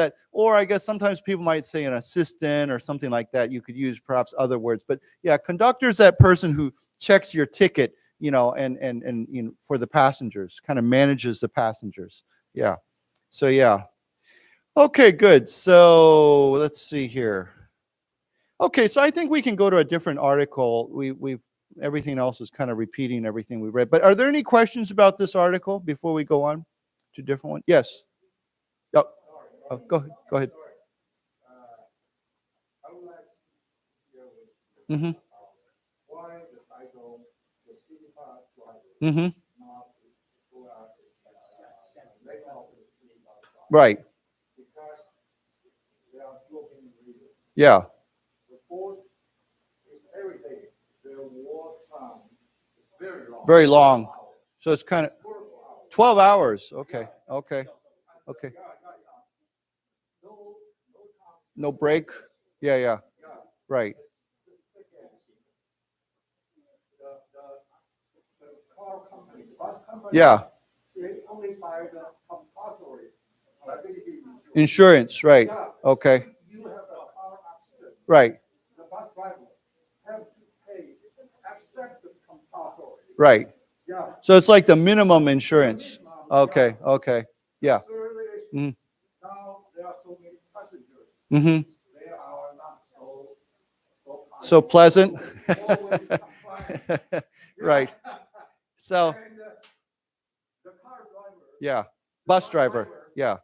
sometimes people might say an assistant or something like that. You could use perhaps other words, but yeah, conductor is that person who checks your ticket, and for the passengers, kind of manages the passengers. Yeah. So yeah. Okay, good. So let's see here. Okay, so I think we can go to a different article. We've everything else is kind of repeating everything we read. But are there any questions about this article before we go on to a different one? Yes. Oh, go ahead. Mm-hmm. Mm-hmm. Right. Yeah. Very long. So it's kind of 12 hours. Okay. No break. Yeah. Right. Yeah. Insurance, right. Okay. Right. Right. So it's like the minimum insurance. Okay. Yeah. Mm-hmm. Mm-hmm. So pleasant. Right. So yeah. Bus driver. Yeah.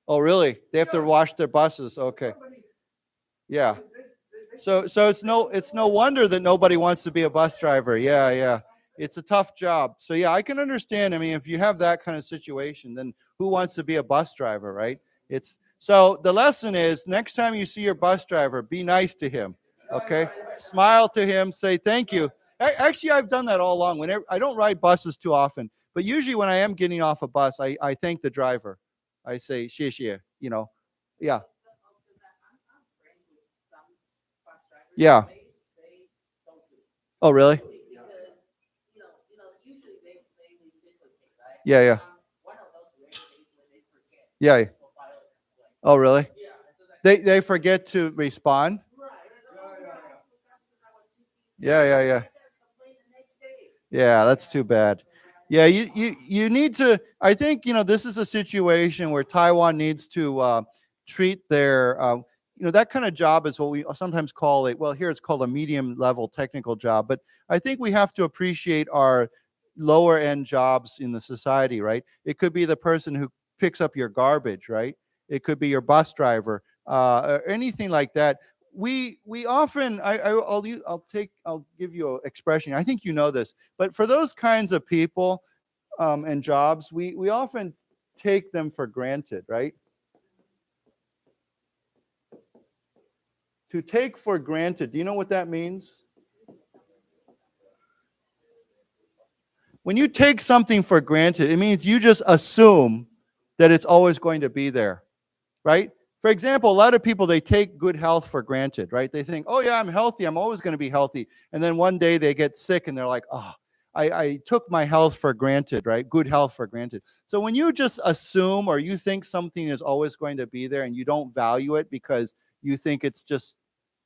Oh, really? They have to wash their buses. Okay. Yeah. So it's no wonder that nobody wants to be a bus driver. Yeah. It's a tough job. So yeah, I can understand. I mean, if you have that kind of situation, then who wants to be a bus driver, right? So the lesson is, next time you see your bus driver, be nice to him. Okay? Smile to him, say thank you. Actually, I've done that all along. Whenever I don't ride buses too often, but usually when I am getting off a bus, I thank the driver. I say 谢谢, Yeah. Yeah. Oh, really? Yeah. Yeah. Oh, really? They forget to respond? Yeah. Yeah, that's too bad. Yeah, you need to, I think, this is a situation where Taiwan needs to treat their, that kind of job is what we sometimes call here it's called a medium level technical job, but I think we have to appreciate our lower end jobs in the society, right? It could be the person who picks up your garbage, right? It could be your bus driver, or anything like that. We often, I'll give you an expression. I think you know this, but for those kinds of people and jobs, we often take them for granted, right? To take for granted, do you know what that means? When you take something for granted, it means you just assume that it's always going to be there, right? For example, a lot of people, they take good health for granted, right? They think, oh yeah, I'm healthy, I'm always going to be healthy. And then one day they get sick and they're like, oh, I took my health for granted, right? Good health for granted. So when you just assume or you think something is always going to be there and you don't value it because you think it's just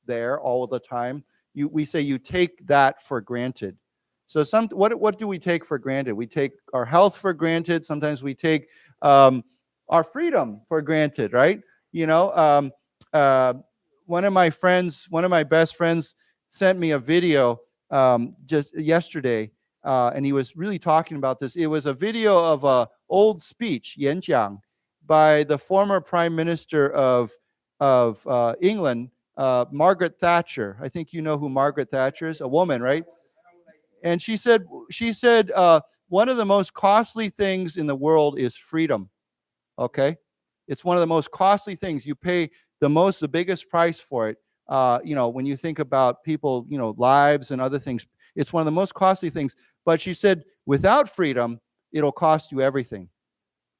there all the time, we say you take that for granted. So what do we take for granted? We take our health for granted. Sometimes we take our freedom for granted, right? One of my best friends sent me a video just yesterday, and he was really talking about this. It was a video of an old speech, 演讲, by the former Prime Minister of England, Margaret Thatcher. I think you know who Margaret Thatcher is, a woman, right? And she said, one of the most costly things in the world is freedom. Okay, it's one of the most costly things. You pay the biggest price for it. When you think about people, lives and other things, it's one of the most costly things. But she said, without freedom, it'll cost you everything.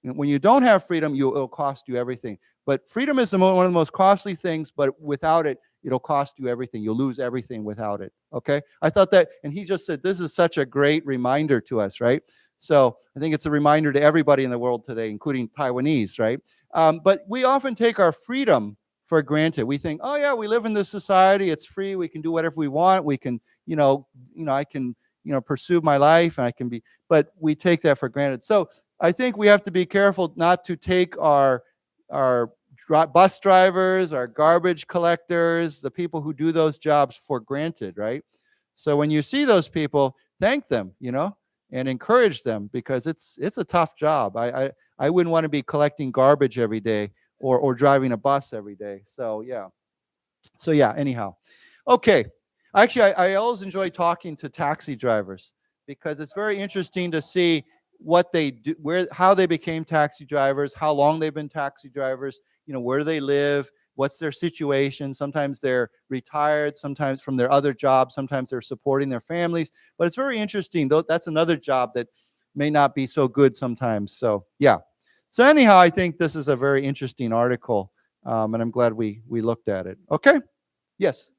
When you don't have freedom, it'll cost you everything. But freedom is one of the most costly things, but without it, it'll cost you everything. You'll lose everything without it. Okay? I thought that, and he just said, this is such a great reminder to us, right? So I think it's a reminder to everybody in the world today, including Taiwanese, right? But we often take our freedom for granted. We think, oh yeah, we live in this society, it's free, we can do whatever we want, we can, I can, pursue my life, and I can be, but we take that for granted. So I think we have to be careful not to take our bus drivers, our garbage collectors, the people who do those jobs for granted, right? So when you see those people, thank them, and encourage them, because it's a tough job. I wouldn't want to be collecting garbage every day or driving a bus every day. So yeah, anyhow. Okay. Actually, I always enjoy talking to taxi drivers, because it's very interesting to see what they do, how they became taxi drivers, how long they've been taxi drivers, where they live, what's their situation. Sometimes they're retired, sometimes from their other jobs, sometimes they're supporting their families. But it's very interesting, though. That's another job that may not be so good sometimes. So yeah. So anyhow, I think this is a very interesting article, and I'm glad we looked at it. Okay. Yes.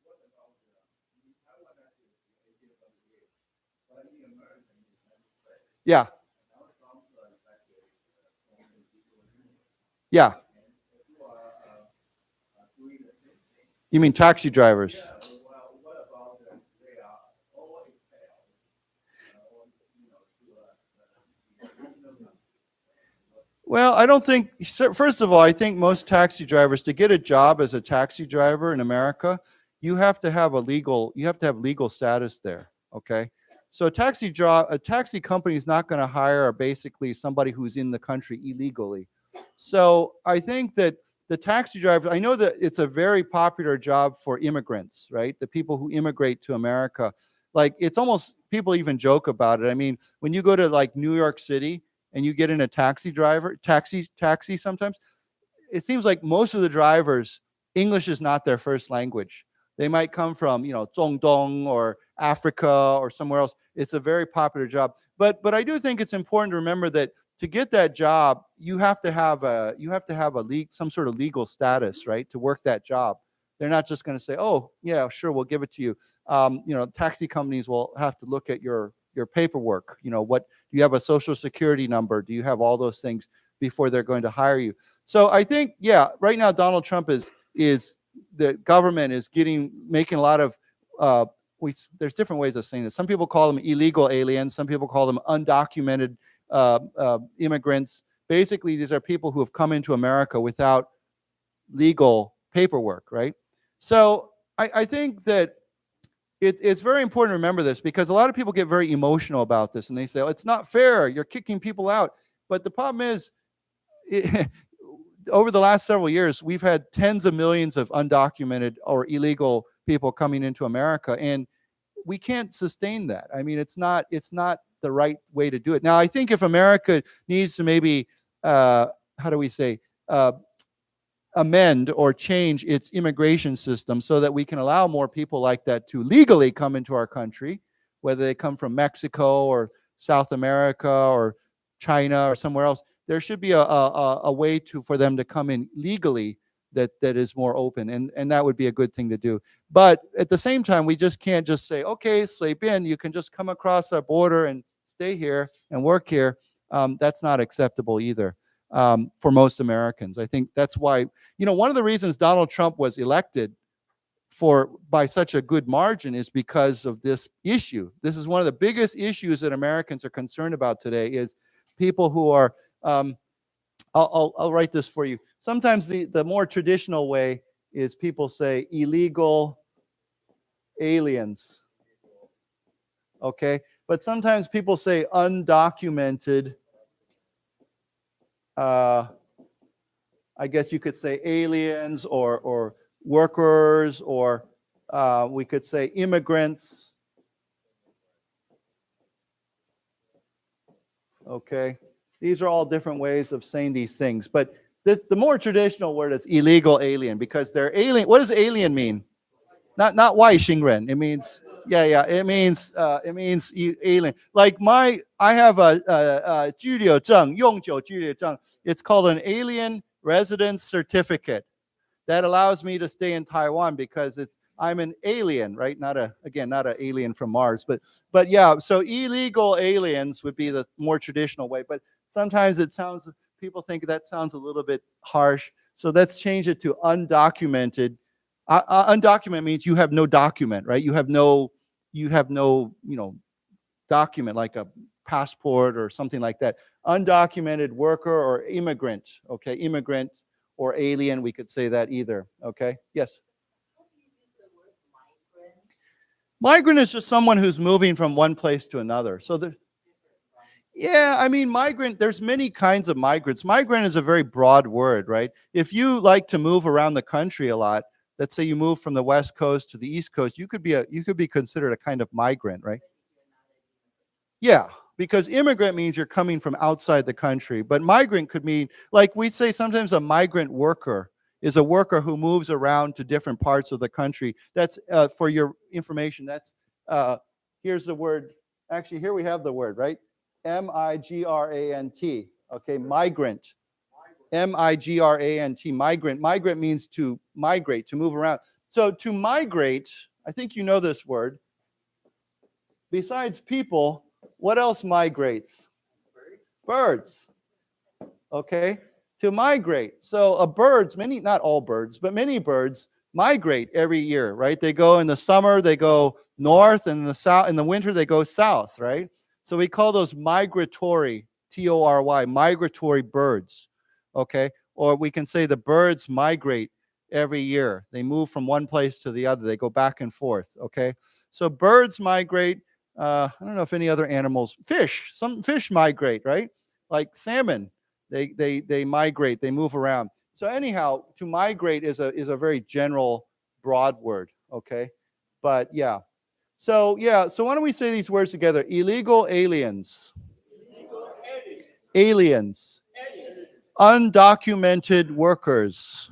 Yeah. Yeah. You mean taxi drivers? Well, I don't think, first of all, I think most taxi drivers, to get a job as a taxi driver in America, you have to have legal status there. Okay. So a taxi company is not going to hire basically somebody who's in the country illegally. So I think that the taxi drivers, I know that it's a very popular job for immigrants, right? The people who immigrate to America. Like, it's almost, people even joke about it. I mean, when you go to like New York City and you get in a taxi sometimes, it seems like most of the drivers, English is not their first language. They might come from, Zhongdong or Africa or somewhere else. It's a very popular job. But I do think it's important to remember that to get that job, you have to have some sort of legal status, right, to work that job. They're not just going to say, oh, yeah, sure, we'll give it to you. Taxi companies will have to look at your paperwork. What do you have, a social security number? Do you have all those things before they're going to hire you? So I think, yeah, right now Donald Trump is the government is making a lot of there's different ways of saying it. Some people call them illegal aliens. Some people call them undocumented immigrants. Basically, these are people who have come into America without legal paperwork, right? So I think that it's very important to remember this, because a lot of people get very emotional about this, and they say, oh, it's not fair, you're kicking people out. But the problem is, over the last several years, we've had tens of millions of undocumented or illegal people coming into America, and we can't sustain that. I mean, it's not the right way to do it. Now, I think if America needs to maybe, amend or change its immigration system so that we can allow more people like that to legally come into our country, whether they come from Mexico or South America or China or somewhere else, there should be a way for them to come in legally that is more open, and that would be a good thing to do. But at the same time, we just can't just say, okay, Bin, you can just come across our border and stay here and work here. That's not acceptable either. For most Americans. I think that's why, one of the reasons Donald Trump was elected by such a good margin is because of this issue. This is one of the biggest issues that Americans are concerned about today, is people who are, I'll write this for you. Sometimes the more traditional way is people say illegal aliens. Okay? But sometimes people say undocumented, I guess you could say aliens or workers, or we could say immigrants. Okay, these are all different ways of saying these things, but the more traditional word is illegal alien, because they're alien. What does alien mean? Not 外星人. It means it means alien. Like I have a 居留证, 永久居留证. It's called an alien residence certificate that allows me to stay in Taiwan because I'm an alien, right? Not an alien from Mars, but yeah. So illegal aliens would be the more traditional way, but sometimes people think that sounds a little bit harsh. So let's change it to undocumented. Undocumented means you have no document, right? You have no, document like a passport or something like that. Undocumented worker or immigrant, okay? Immigrant or alien, we could say that either, okay? Yes? Migrant is just someone who's moving from one place to another. So migrant, there's many kinds of migrants. Migrant is a very broad word, right? If you like to move around the country a lot, let's say you move from the West Coast to the East Coast, you could be considered a kind of migrant, right? Yeah, because immigrant means you're coming from outside the country, but migrant could mean, like we say sometimes a migrant worker is a worker who moves around to different parts of the country. That's, for your information, that's, here's the word, actually here we have the word, right? M-I-G-R-A-N-T, okay, migrant. M-I-G-R-A-N-T, migrant. Migrant means to migrate, to move around. So to migrate, I think you know this word. Besides people, what else migrates? Birds. Okay, to migrate. So birds, many, not all birds, but many birds migrate every year, right? They go in the summer, they go north, and in the south, in the winter, they go south, right? So we call those migratory, T-O-R-Y, migratory birds, okay? Or we can say the birds migrate every year. They move from one place to the other. They go back and forth, okay? So birds migrate. I don't know if any other animals, some fish migrate, right? Like salmon, they migrate, they move around. So anyhow, to migrate is a very general, broad word, okay? But yeah. So why don't we say these words together? Illegal aliens. Aliens. Undocumented workers.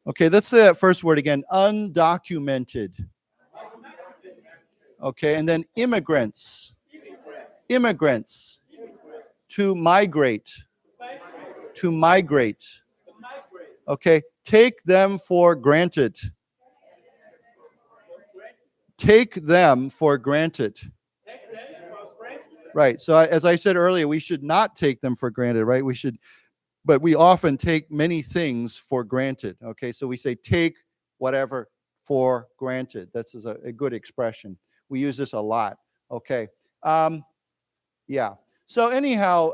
Okay, let's say that first word again. Undocumented. Okay, and then immigrants. Immigrants. To migrate. To migrate. Okay, take them for granted. Take them for granted. Right, so as I said earlier, we should not take them for granted, right? But we often take many things for granted, okay? So we say take whatever for granted. That's a good expression. We use this a lot, okay? Yeah. So anyhow,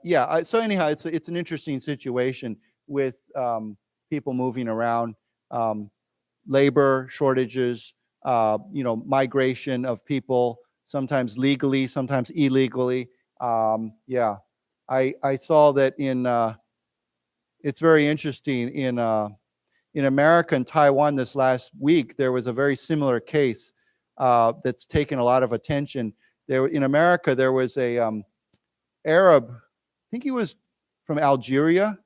it's an interesting situation with people moving around, labor shortages, migration of people, sometimes legally, sometimes illegally. I saw that it's very interesting in America and Taiwan this last week. There was a very similar case that's taken a lot of attention. In America, there was a Arab, I think he was from Algeria,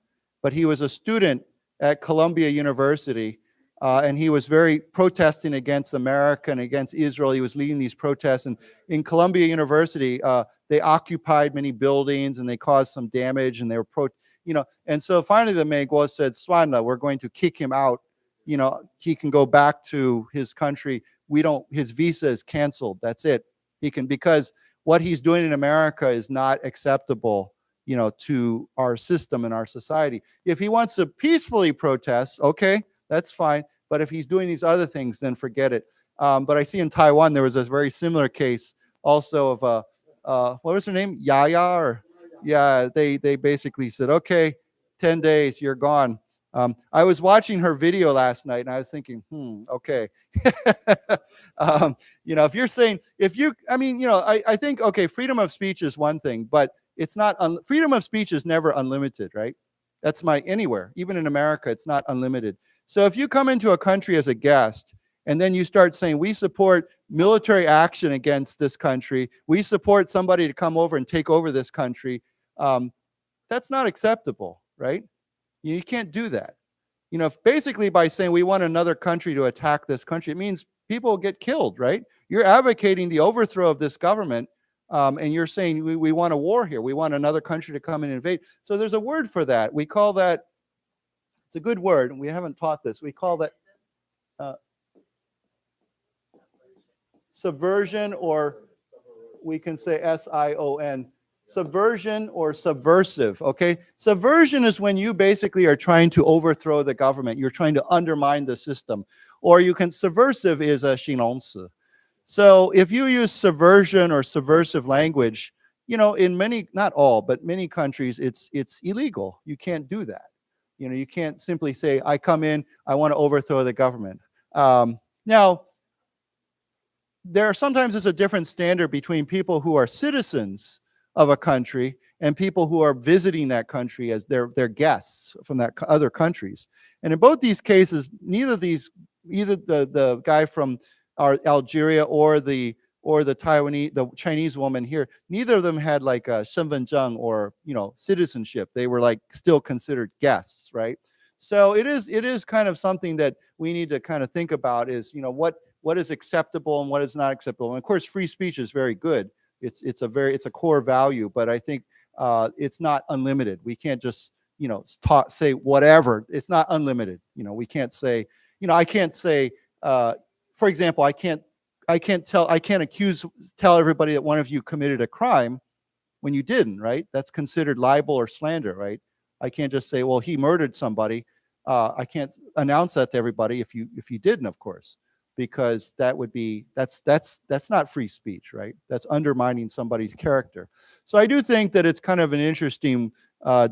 but he was a student at Columbia University, and he was very protesting against America and against Israel. He was leading these protests, and in Columbia University, they occupied many buildings and they caused some damage, and they were and so finally the Megwa said, "Swanla, we're going to kick him out. He can go back to his country. His visa is canceled. That's it. Because what he's doing in America is not acceptable, to our system and our society. If he wants to peacefully protest, okay, that's fine. But if he's doing these other things, then forget it." But I see in Taiwan, there was a very similar case also of what was her name? Yaya, they basically said, okay, 10 days, you're gone. I was watching her video last night and I was thinking, okay. If you're saying, I think, okay, freedom of speech is one thing, but it's not, freedom of speech is never unlimited, right? That's anywhere, even in America, it's not unlimited. So if you come into a country as a guest and then you start saying, we support military action against this country, we support somebody to come over and take over this country, that's not acceptable, right? You can't do that. Basically by saying we want another country to attack this country, it means people get killed, right? You're advocating the overthrow of this government, and you're saying we want a war here. We want another country to come and invade. So there's a word for that. We call that, it's a good word, and we haven't taught this. We call that subversion, or we can say S-I-O-N. subversion or subversive, okay? Subversion is when you basically are trying to overthrow the government. You're trying to undermine the system. Or you can, subversive is a 形容词. So if you use subversion or subversive language, you know, in many, not all, but many countries, it's illegal. You can't do that. You know, you can't simply say, I come in, I want to overthrow the government. Now, sometimes there's a different standard between people who are citizens of a country and people who are visiting that country as their guests from that other countries. And in both these cases, either the guy from Algeria or the Taiwanese, the Chinese woman here, neither of them had like a 身份证 or, you know, citizenship. They were like still considered guests, right? So it is kind of something that we need to kind of think about is, you know, what is acceptable and what is not acceptable. And of course, free speech is very good. It's a core value, but I think it's not unlimited. We can't just, you know, say whatever. It's not unlimited. You know, we can't say, you know, I can't say, for example, I can't tell everybody that one of you committed a crime when you didn't, right? That's considered libel or slander, right? I can't just say, well, he murdered somebody. I can't announce that to everybody if you didn't, of course, because that would be, that's not free speech, right? That's undermining somebody's character. So I do think that it's kind of an interesting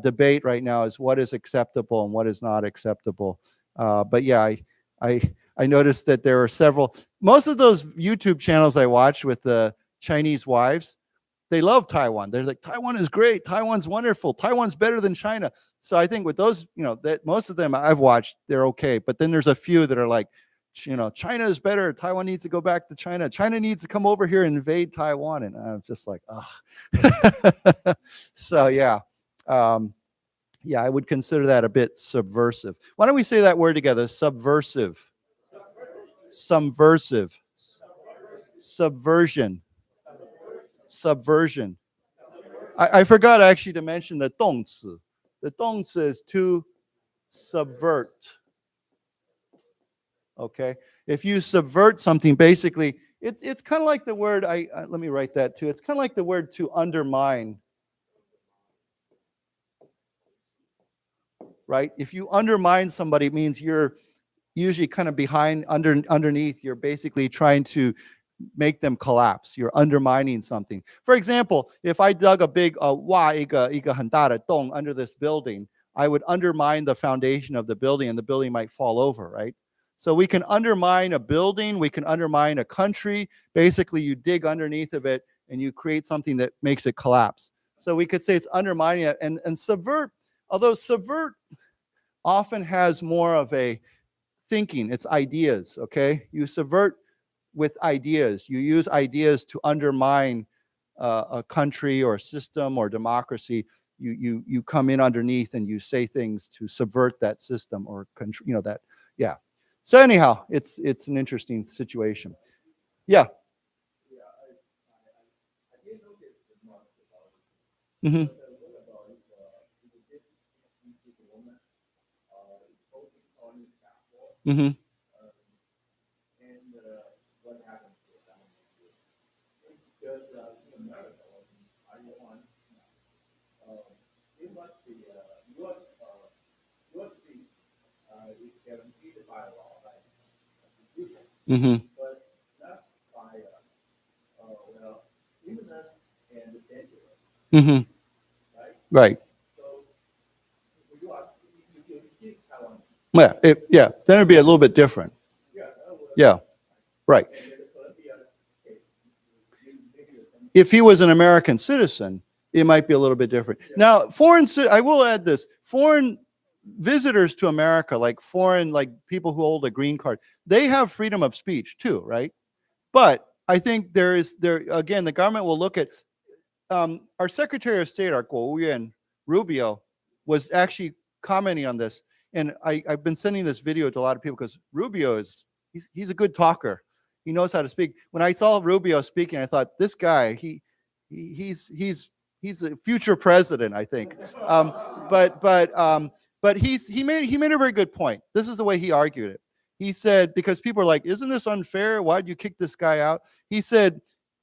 debate right now is what is acceptable and what is not acceptable. But yeah, I noticed that there are several, most of those YouTube channels I watch with the Chinese wives, they love Taiwan. They're like, Taiwan is great. Taiwan's wonderful. Taiwan's better than China. So I think with those, you know, that most of them I've watched, they're okay. But then there's a few that are like, you know, China is better. Taiwan needs to go back to China. China needs to come over here and invade Taiwan. And I'm just like, ugh. So yeah. Yeah, I would consider that a bit subversive. Why don't we say that word together? Subversive. Subversive. Subversion. Subversion. I forgot actually to mention the 动词. The 动词 is to subvert. Okay? If you subvert something, basically, it's kind of like the word, let me write that too. It's kind of like the word to undermine. Right? If you undermine somebody, it means you're usually kind of underneath. You're basically trying to make them collapse. You're undermining something. For example, if I dug a big 挖一个很大的洞 under this building, I would undermine the foundation of the building and the building might fall over, right? So we can undermine a building, we can undermine a country. Basically, you dig underneath of it and you create something that makes it collapse. So we could say it's undermining it and subvert, although subvert often has more of a thinking, it's ideas, okay? You subvert with ideas. You use ideas to undermine a country or a system or democracy. You come in underneath and you say things to subvert that system or country, you know, that, yeah. So anyhow, it's an interesting situation. Yeah. Mm-hmm. Mm-hmm. Mm-hmm. Mm-hmm. Right. Yeah, then it'd be a little bit different. Yeah, right. If he was an American citizen, it might be a little bit different. Now, I will add this, foreign visitors to America, like people who hold a green card, they have freedom of speech too, right? But I think again, the government will look at, our Secretary of State, our 国务院, Rubio, was actually commenting on this. And I've been sending this video to a lot of people because Rubio he's a good talker. He knows how to speak. When I saw Rubio speaking, I thought, this guy, he's a future president, I think. But he made a very good point. This is the way he argued it. He said, because people are like, isn't this unfair? Why'd you kick this guy out? He said,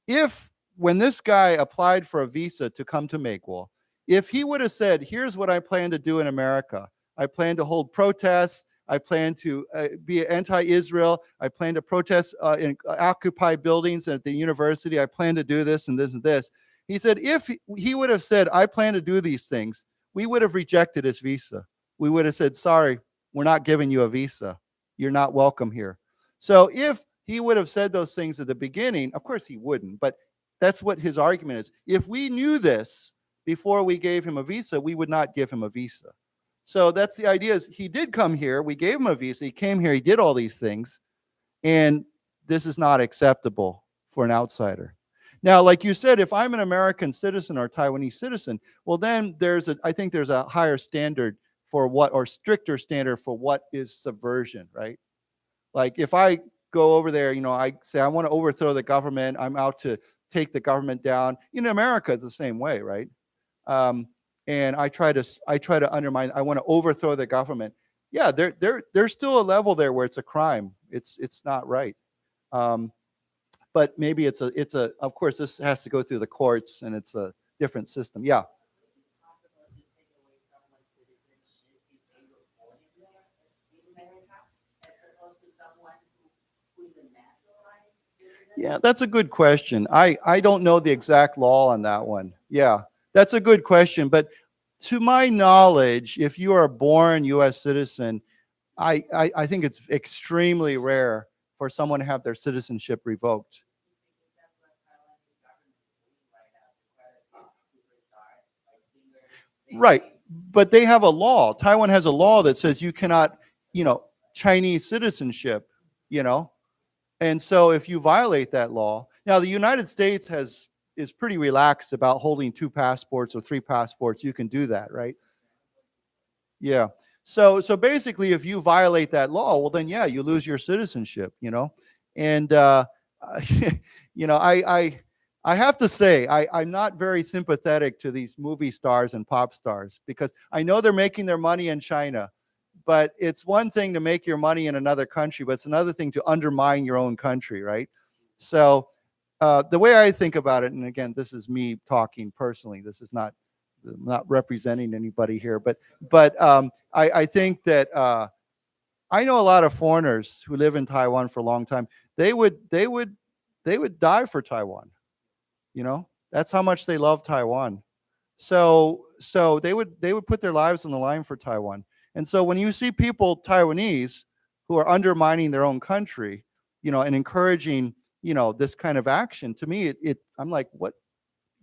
if when this guy applied for a visa to come to美国, if he would have said, here's what I plan to do in America. I plan to hold protests. I plan to be anti-Israel. I plan to protest in occupy buildings at the university. I plan to do this and this and this. He said, if he would have said, I plan to do these things, we would have rejected his visa. We would have said, sorry, we're not giving you a visa. You're not welcome here. So if he would have said those things at the beginning, of course he wouldn't, but that's what his argument is. If we knew this before we gave him a visa, we would not give him a visa. So that's the idea is he did come here. We gave him a visa. He came here. He did all these things. And this is not acceptable for an outsider. Now, like you said, if I'm an American citizen or Taiwanese citizen, well, then I think there's a higher standard for what, or stricter standard for what is subversion, right? Like if I go over there, I say, I want to overthrow the government. I'm out to take the government down. In America, it's the same way, right? And I try to undermine. I want to overthrow the government. Yeah, there's still a level there where it's a crime. It's not right. But maybe it's a. Of course, this has to go through the courts, and it's a different system. Yeah. Yeah, that's a good question. I don't know the exact law on that one. Yeah, that's a good question. But to my knowledge, if you are a born U.S. citizen, I think it's extremely rare for someone to have their citizenship revoked. Right. But they have a law. Taiwan has a law that says you cannot, Chinese citizenship, And so if you violate that law, now the United States is pretty relaxed about holding 2 passports or 3 passports. You can do that, right? Yeah. So basically, if you violate that law, well, then yeah, you lose your citizenship, And I have to say, I'm not very sympathetic to these movie stars and pop stars because I know they're making their money in China. But it's one thing to make your money in another country, but it's another thing to undermine your own country, right? So the way I think about it, and again, this is me talking personally. This is not representing anybody here, but I think that I know a lot of foreigners who live in Taiwan for a long time. They would die for Taiwan. That's how much they love Taiwan. So they would put their lives on the line for Taiwan. And so when you see people, Taiwanese, who are undermining their own country, and encouraging, this kind of action, to me, I'm like, what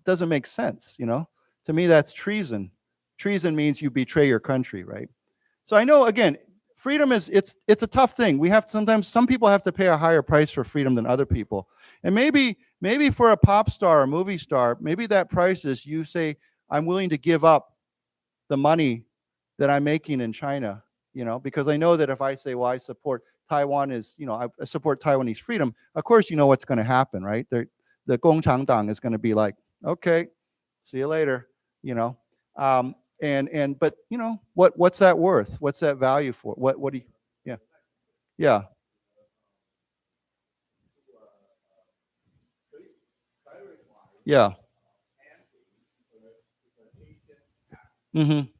doesn't make sense, To me, that's treason. Treason means you betray your country, right? So I know, again, freedom it's a tough thing. Sometimes some people have to pay a higher price for freedom than other people. And maybe for a pop star or movie star, maybe that price is you say, I'm willing to give up the money that I'm making in China, because I know that if I say, well, I support Taiwan I support Taiwanese freedom, of course, you know what's going to happen, right? The Gongchangdang is going to be like, okay, see you later, but what's that worth? What's that value for? What do you, yeah. Yeah. Mm-hmm.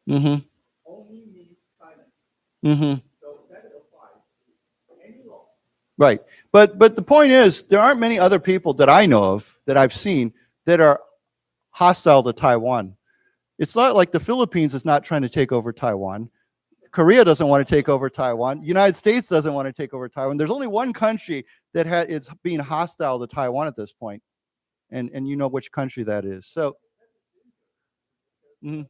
Mm-hmm. Mm-hmm. Right. But the point is, there aren't many other people that I know of, that I've seen, that are hostile to Taiwan. It's not like the Philippines is not trying to take over Taiwan. Korea doesn't want to take over Taiwan. United States doesn't want to take over Taiwan. There's only one country that is being hostile to Taiwan at this point. And you know which country that is. So, mm-hmm.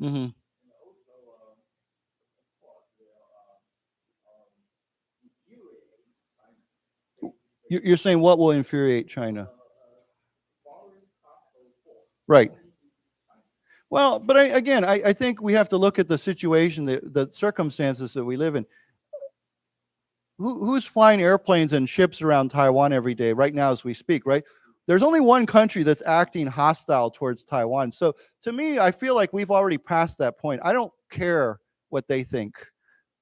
Mm-hmm. You're saying what will infuriate China? Right. Well, but I think we have to look at the situation, the circumstances that we live in. Who's flying airplanes and ships around Taiwan every day right now as we speak, right? there's only one country that's acting hostile towards Taiwan. So to me, I feel like we've already passed that point. I don't care what they think,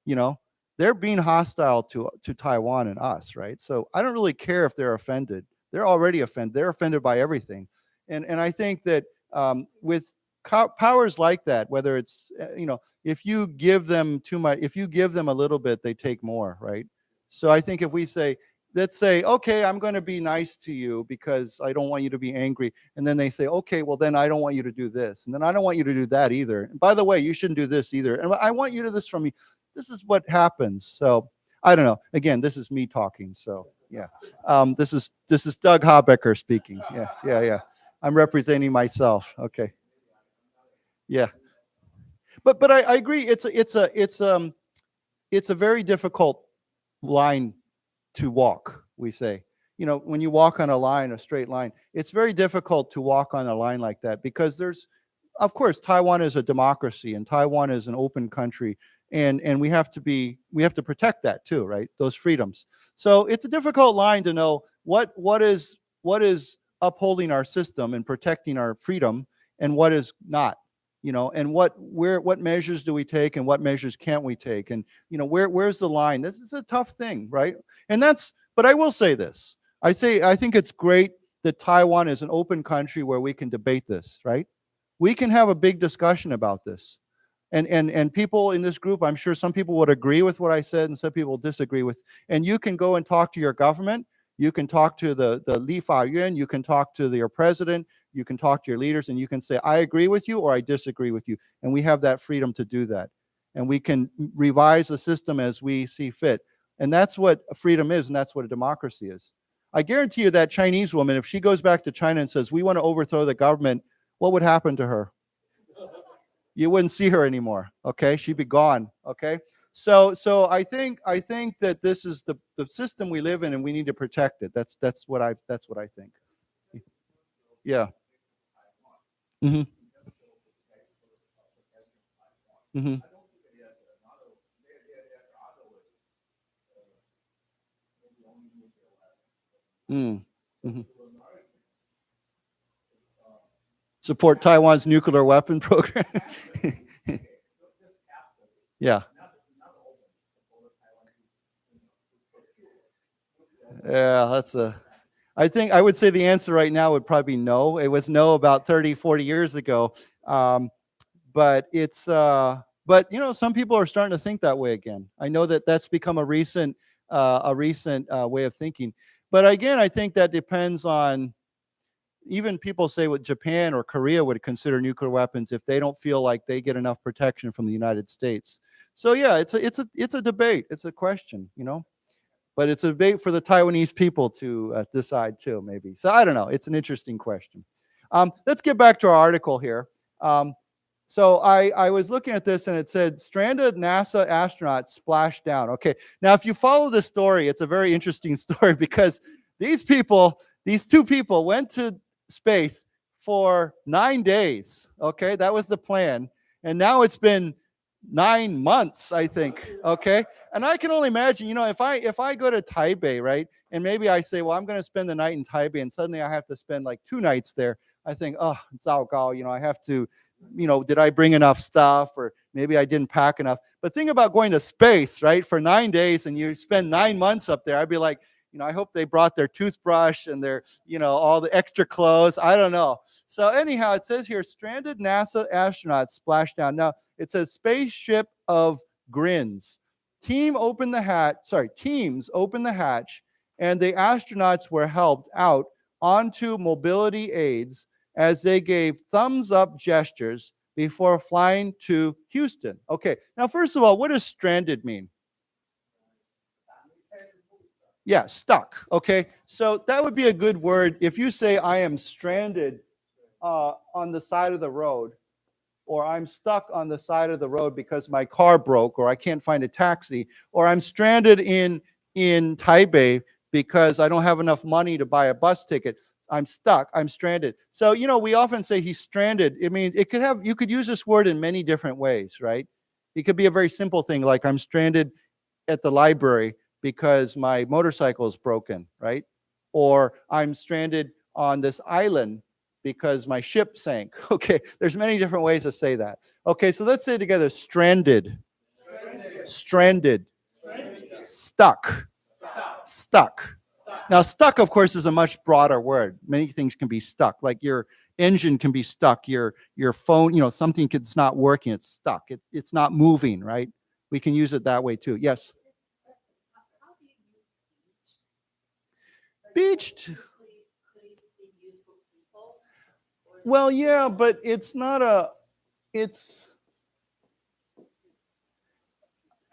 you know. They're being hostile to Taiwan and us, right? So I don't really care if they're offended. They're already offended. They're offended by everything. And I think that with powers like that, whether it's, if you give them too much, if you give them a little bit, they take more, right? So I think if we say, let's say, okay, I'm going to be nice to you because I don't want you to be angry. And then they say, okay, well, then I don't want you to do this. And then I don't want you to do that either. And by the way, you shouldn't do this either. And I want you to do this from me. This is what happens. So I don't know. Again, this is me talking. So yeah, this is Doug Habecker speaking. Yeah. I'm representing myself. Okay. Yeah. But I agree. It's a very difficult line to walk, we say. When you walk on a line, a straight line, it's very difficult to walk on a line like that because of course, Taiwan is a democracy and Taiwan is an open country, and we have to protect that too, right? Those freedoms. So it's a difficult line to know what is upholding our system and protecting our freedom and what is not. And what measures do we take and what measures can't we take? And, where's the line? This is a tough thing, right? But I will say this. I think it's great that Taiwan is an open country where we can debate this, right? We can have a big discussion about this. And people in this group, I'm sure some people would agree with what I said and some people disagree with. And you can go and talk to your government. You can talk to the Li Fa Yuan. You can talk to your president. You can talk to your leaders, and you can say, I agree with you or I disagree with you. And we have that freedom to do that. And we can revise the system as we see fit. And that's what freedom is, and that's what a democracy is. I guarantee you that Chinese woman, if she goes back to China and says, we want to overthrow the government, what would happen to her? You wouldn't see her anymore, okay? She'd be gone, okay? So I think that this is the system we live in, and we need to protect it. That's what I think. Yeah. Mm-hmm. Mm-hmm. Mm-hmm. Support Taiwan's nuclear weapon program. Yeah. Yeah, I think I would say the answer right now would probably be no. It was no about 30, 40 years ago. But some people are starting to think that way again. I know that's become a recent way of thinking. But again, I think that depends on, even people say what Japan or Korea would consider nuclear weapons if they don't feel like they get enough protection from the United States. So yeah, it's a debate. It's a question, but it's a debate for the Taiwanese people to decide too, maybe. So I don't know. It's an interesting question. Let's get back to our article here. So I was looking at this and it said, stranded NASA astronauts splashed down. Okay, now if you follow this story, it's a very interesting story because these two people went to space for 9 days. Okay, that was the plan. And now it's been 9 months, I think. Okay. And I can only imagine, if I go to Taipei, right, and maybe I say, well, I'm going to spend the night in Taipei, and suddenly I have to spend like 2 nights there. I think, oh, Zao, I have to, did I bring enough stuff, or maybe I didn't pack enough? But think about going to space, right, for 9 days, and you spend 9 months up there. I'd be like, I hope they brought their toothbrush and their, all the extra clothes. I don't know. So anyhow, it says here, stranded NASA astronauts splashed down. Now, it says spaceship of grins. Teams opened the hatch, and the astronauts were helped out onto mobility aids as they gave thumbs up gestures before flying to Houston. Okay, now first of all, what does stranded mean? Yeah, stuck. Okay, so that would be a good word. If you say I am stranded on the side of the road, or I'm stuck on the side of the road because my car broke, or I can't find a taxi, or I'm stranded in Taipei because I don't have enough money to buy a bus ticket. I'm stuck. I'm stranded. So, we often say he's stranded. I mean, you could use this word in many different ways, right? It could be a very simple thing, like I'm stranded at the library because my motorcycle is broken, right? Or I'm stranded on this island because my ship sank. Okay, there's many different ways to say that. Okay, so let's say it together. Stranded. Stranded. Stuck. Stuck. Now, stuck, of course, is a much broader word. Many things can be stuck, like your engine can be stuck, your phone, something that's not working, it's stuck. It's not moving, right? We can use it that way too. Yes? Beached. Well, yeah, but it's not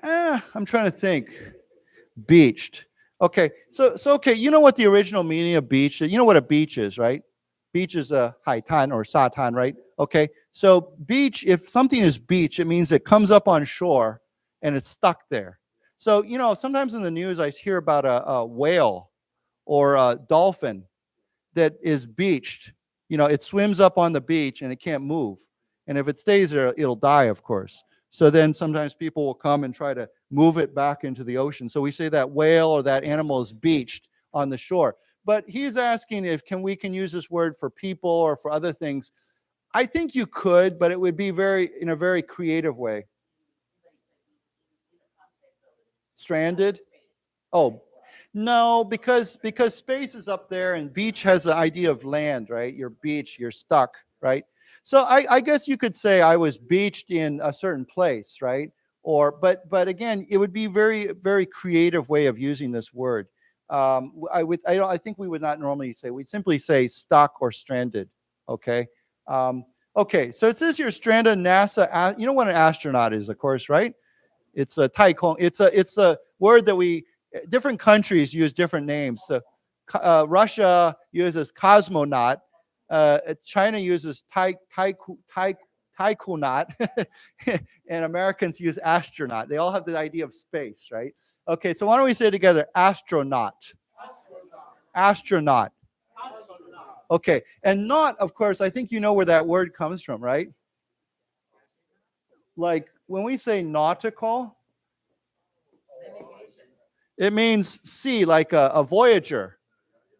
I'm trying to think. Beached. Okay, so okay, you know what the original meaning of beach is? You know what a beach is, right? Beach is a haitan or satan, right? Okay, so beach, if something is beach, it means it comes up on shore and it's stuck there. So, sometimes in the news I hear about a whale or a dolphin that is beached. It swims up on the beach and it can't move. And if it stays there, it'll die, of course. So then sometimes people will come and try to move it back into the ocean. So we say that whale or that animal is beached on the shore. But he's asking if we can use this word for people or for other things. I think you could, but it would be in a very creative way. Stranded? Oh, no, because space is up there and beach has the idea of land, right? You're beach, you're stuck, right? So I guess you could say I was beached in a certain place, right? But again, it would be very, very creative way of using this word. I think we would not normally say. We'd simply say stuck or stranded. Okay. Okay. So it says here stranded. NASA. You know what an astronaut is, of course, right? It's a taikong. It's a word that different countries use different names. So Russia uses cosmonaut. China uses taikonaut, and Americans use astronaut. They all have the idea of space, right? Okay, so why don't we say it together? Astronaut. Astronaut. Okay, and not, of course, I think you know where that word comes from, right? Like when we say nautical, it means sea, like a voyager.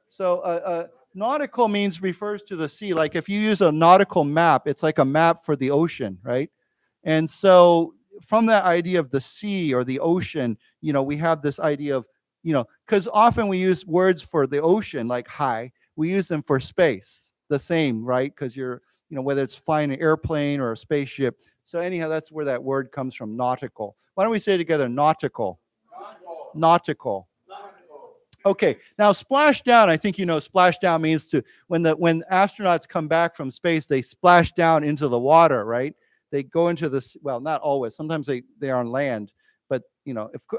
So nautical refers to the sea. Like if you use a nautical map, it's like a map for the ocean, right? And so from that idea of the sea or the ocean, we have this idea of, because often we use words for the ocean, like high, we use them for space, the same, right? Because whether it's flying an airplane or a spaceship. So anyhow, that's where that word comes from, nautical. Why don't we say it together, nautical? Nautical. Okay, now splashdown, I think splashdown means when astronauts come back from space, they splash down into the water, right? They go into this, well, not always, sometimes they are on land, but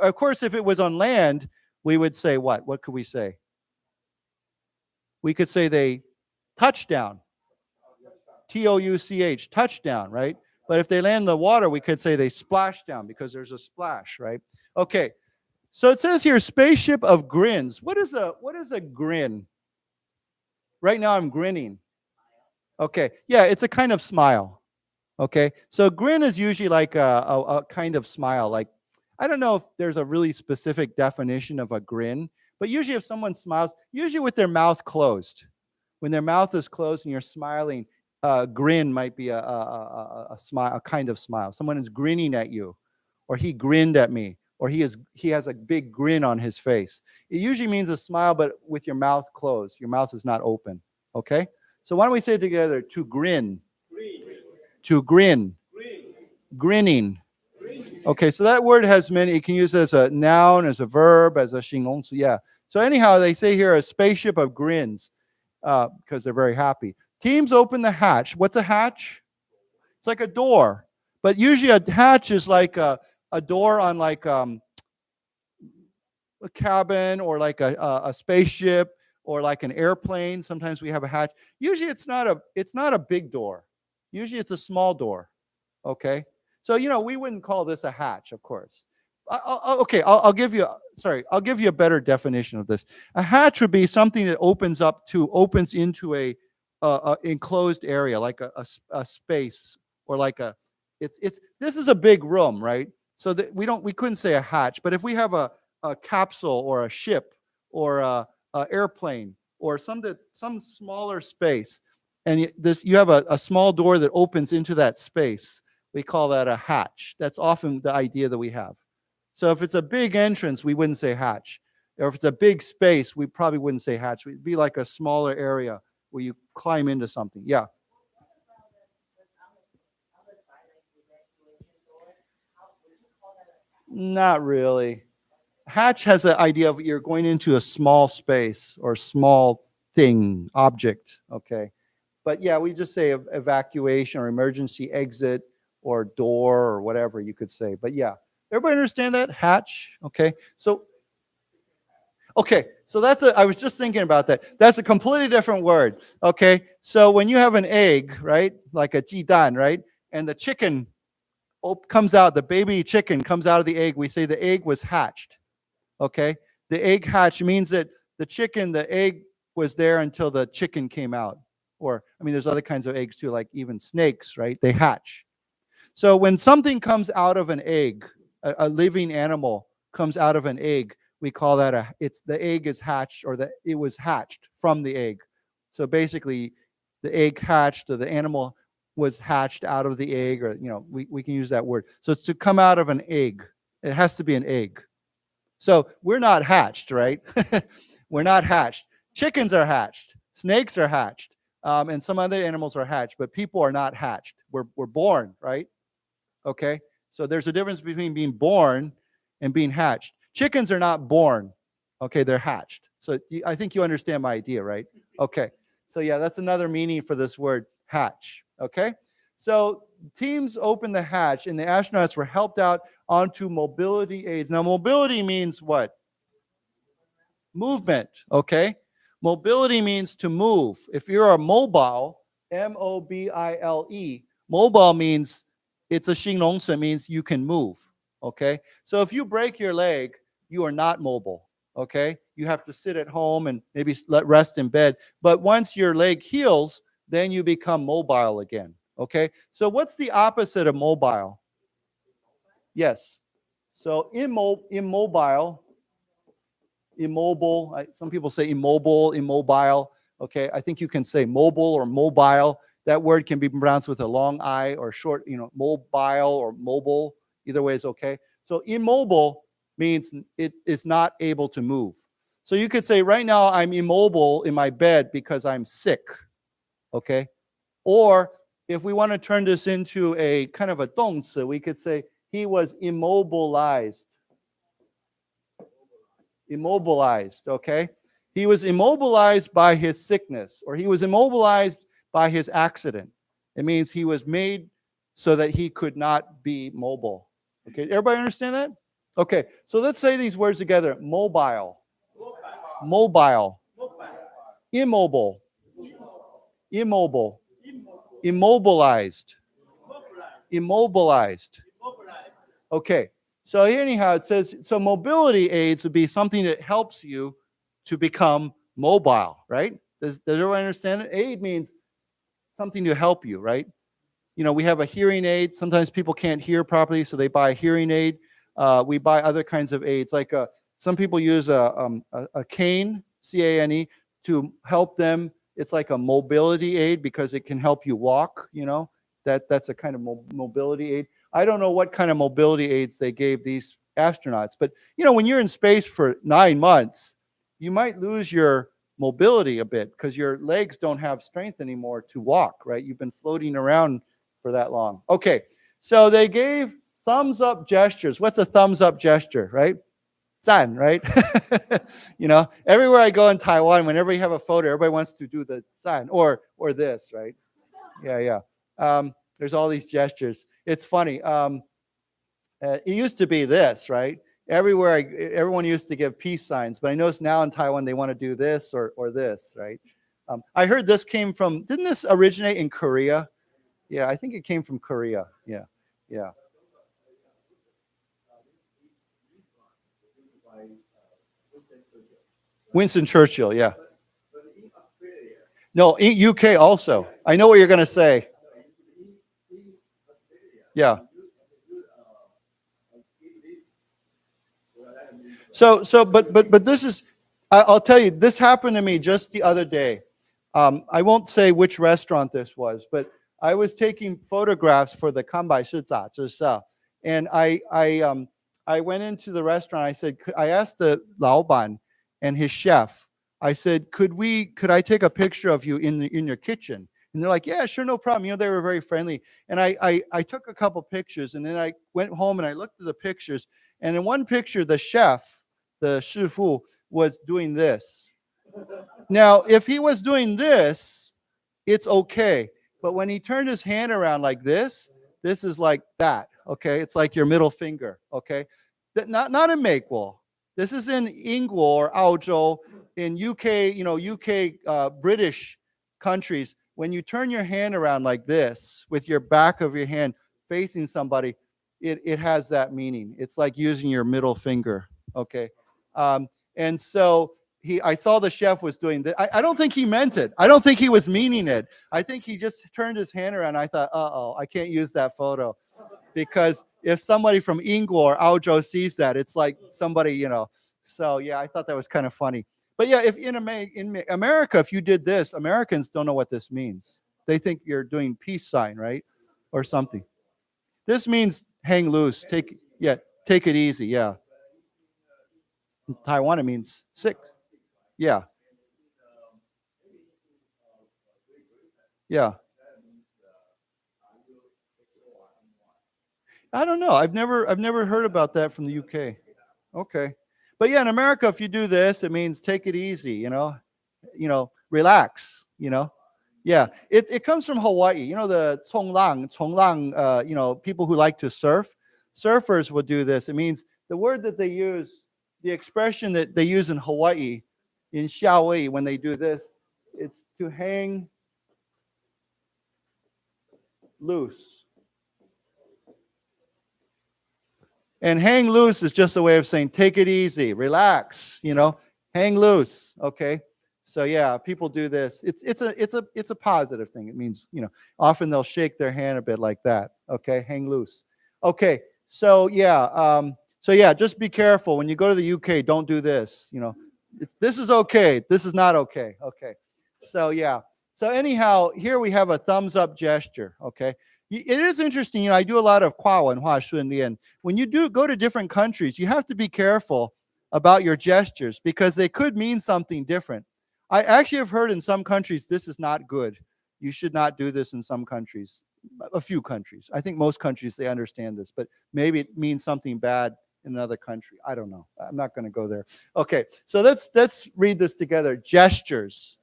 of course, if it was on land, we would say what? What could we say? We could say they touchdown, Touch, touchdown, right? But if they land in the water, we could say they splash down because there's a splash, right? Okay. So it says here, spaceship of grins. What is a grin? Right now I'm grinning. Okay, yeah, it's a kind of smile. Okay, so grin is usually like a kind of smile. Like, I don't know if there's a really specific definition of a grin, but usually if someone smiles, usually with their mouth closed. When their mouth is closed and you're smiling, grin might be a smile, a kind of smile. Someone is grinning at you, or he grinned at me. Or he has a big grin on his face. It usually means a smile, but with your mouth closed. Your mouth is not open. Okay? So why don't we say it together? To grin. To grin. Grinning. Okay, so that word has many. You can use it as a noun, as a verb, as a 形容词. Yeah. So anyhow, they say here a spaceship of grins because they're very happy. Teams open the hatch. What's a hatch? It's like a door. But usually a hatch is like a door on like a cabin or like a spaceship or like an airplane. Sometimes we have a hatch. Usually it's not a big door. Usually it's a small door. Okay, so we wouldn't call this a hatch, of course. I'll give you a better definition of this. A hatch would be something that opens into a enclosed area, like a space, or like this is a big room, right? So that we couldn't say a hatch, but if we have a capsule or a ship or a airplane or some smaller space. And you have a small door that opens into that space. We call that a hatch. That's often the idea that we have. So if it's a big entrance, we wouldn't say hatch. Or if it's a big space, we probably wouldn't say hatch. It'd be like a smaller area where you climb into something. Yeah. Not really. Hatch has the idea of you're going into a small space or small thing, object, okay? But yeah, we just say evacuation or emergency exit or door or whatever you could say. But yeah, everybody understand that? Hatch, okay? So I was just thinking about that. That's a completely different word, okay? So when you have an egg, right, like a 鸡蛋, right, and the chicken comes out, the baby chicken comes out of the egg, we say the egg was hatched, okay? The egg hatch means that the egg was there until the chicken came out. Or, I mean, there's other kinds of eggs too, like even snakes, right? They hatch. So when something comes out of an egg, a living animal comes out of an egg, we call that the egg is hatched, or it was hatched from the egg. So basically, the egg hatched, or the animal was hatched out of the egg, or, we can use that word. So it's to come out of an egg. It has to be an egg. So we're not hatched, right? We're not hatched. Chickens are hatched. Snakes are hatched. And some other animals are hatched, but people are not hatched. We're born, right? Okay? So there's a difference between being born and being hatched. Chickens are not born. Okay, they're hatched. So I think you understand my idea, right? Okay. So yeah, that's another meaning for this word, hatch. Okay? So teams opened the hatch, and the astronauts were helped out onto mobility aids. Now, mobility means what? Movement, okay? Mobility means to move. If you're a mobile, M-O-B-I-L-E, mobile means it's a 形容词, it means you can move, okay? So if you break your leg, you are not mobile, okay? You have to sit at home and maybe rest in bed. But once your leg heals, then you become mobile again, okay? So what's the opposite of mobile? Yes. So immobile, some people say immobile. Okay, I think you can say mobile or mobile. That word can be pronounced with a long I or short, mobile or mobile. Either way is okay. So immobile means it is not able to move. So you could say, right now I'm immobile in my bed because I'm sick. Okay? Or if we want to turn this into a kind of a 动词, we could say he was immobilized. Immobilized, okay? He was immobilized by his sickness, or he was immobilized by his accident. It means he was made so that he could not be mobile. Okay, everybody understand that? Okay, so let's say these words together. Mobile. Mobile. Immobile. Immobile. Immobilized. Immobilized. Okay. So anyhow, it says, so mobility aids would be something that helps you to become mobile, right? Does everyone understand it? Aid means something to help you, right? We have a hearing aid. Sometimes people can't hear properly, so they buy a hearing aid. We buy other kinds of aids, like some people use a cane, C-A-N-E, to help them. It's like a mobility aid because it can help you walk, that's a kind of mobility aid. I don't know what kind of mobility aids they gave these astronauts, but when you're in space for 9 months, you might lose your mobility a bit because your legs don't have strength anymore to walk, right? You've been floating around for that long. Okay, so they gave thumbs up gestures. What's a thumbs up gesture, right? 赞, right? Everywhere I go in Taiwan, whenever you have a photo, everybody wants to do the 赞 or this, right? Yeah. There's all these gestures. It's funny. It used to be this, right? Everyone used to give peace signs, but I notice now in Taiwan they want to do this or this, right? I heard this didn't this originate in Korea? Yeah, I think it came from Korea. Yeah. Winston Churchill, yeah. No, UK also. I know what you're going to say. Yeah. So, but this is, I'll tell you, this happened to me just the other day. I won't say which restaurant this was, but I was taking photographs for the 康百视杂志, and I went into the restaurant. I asked the 老板 and his chef. I said, could I take a picture of you in your kitchen? And they're like, yeah, sure, no problem. You know, they were very friendly. And I took a couple pictures, and then I went home and I looked at the pictures. And in one picture, the chef, the 师傅, was doing this. Now, if he was doing this, it's okay. But when he turned his hand around like this is like that, okay? It's like your middle finger, okay? Not in 美国. This is in 英国 or 澳洲, in UK, UK, British countries. When you turn your hand around like this, with your back of your hand facing somebody, it has that meaning. It's like using your middle finger, okay? And so I saw the chef was doing that. I don't think he meant it. I don't think he was meaning it. I think he just turned his hand around. I thought, I can't use that photo. Because if somebody from Ingor or Aozhou sees that, it's like somebody, So yeah, I thought that was kind of funny. But yeah, if in America, if you did this, Americans don't know what this means. They think you're doing peace sign, right? Or something. This means hang loose, take it easy, yeah. In Taiwan, it means sick. Yeah. Yeah. I don't know. I've never heard about that from the UK. Okay. But yeah, in America, if you do this, it means take it easy, relax, Yeah. It comes from Hawaii. The 冲浪, people who like to surf. Surfers would do this. It means the word that they use, the expression that they use in Hawaii, in Hawaii, when they do this, it's to hang loose. And hang loose is just a way of saying take it easy, relax, hang loose, okay? So yeah, people do this. It's a positive thing. It means, often they'll shake their hand a bit like that, okay? Hang loose. Okay. So yeah, just be careful when you go to the UK, don't do this, this is okay. This is not okay. Okay. So yeah. So anyhow, here we have a thumbs up gesture, okay? It is interesting, I do a lot of 跨文化训练. When you do go to different countries, you have to be careful about your gestures because they could mean something different. I actually have heard in some countries this is not good. You should not do this in some countries, a few countries. I think most countries, they understand this, but maybe it means something bad in another country. I don't know. I'm not going to go there. Okay, so let's read this together. Gestures.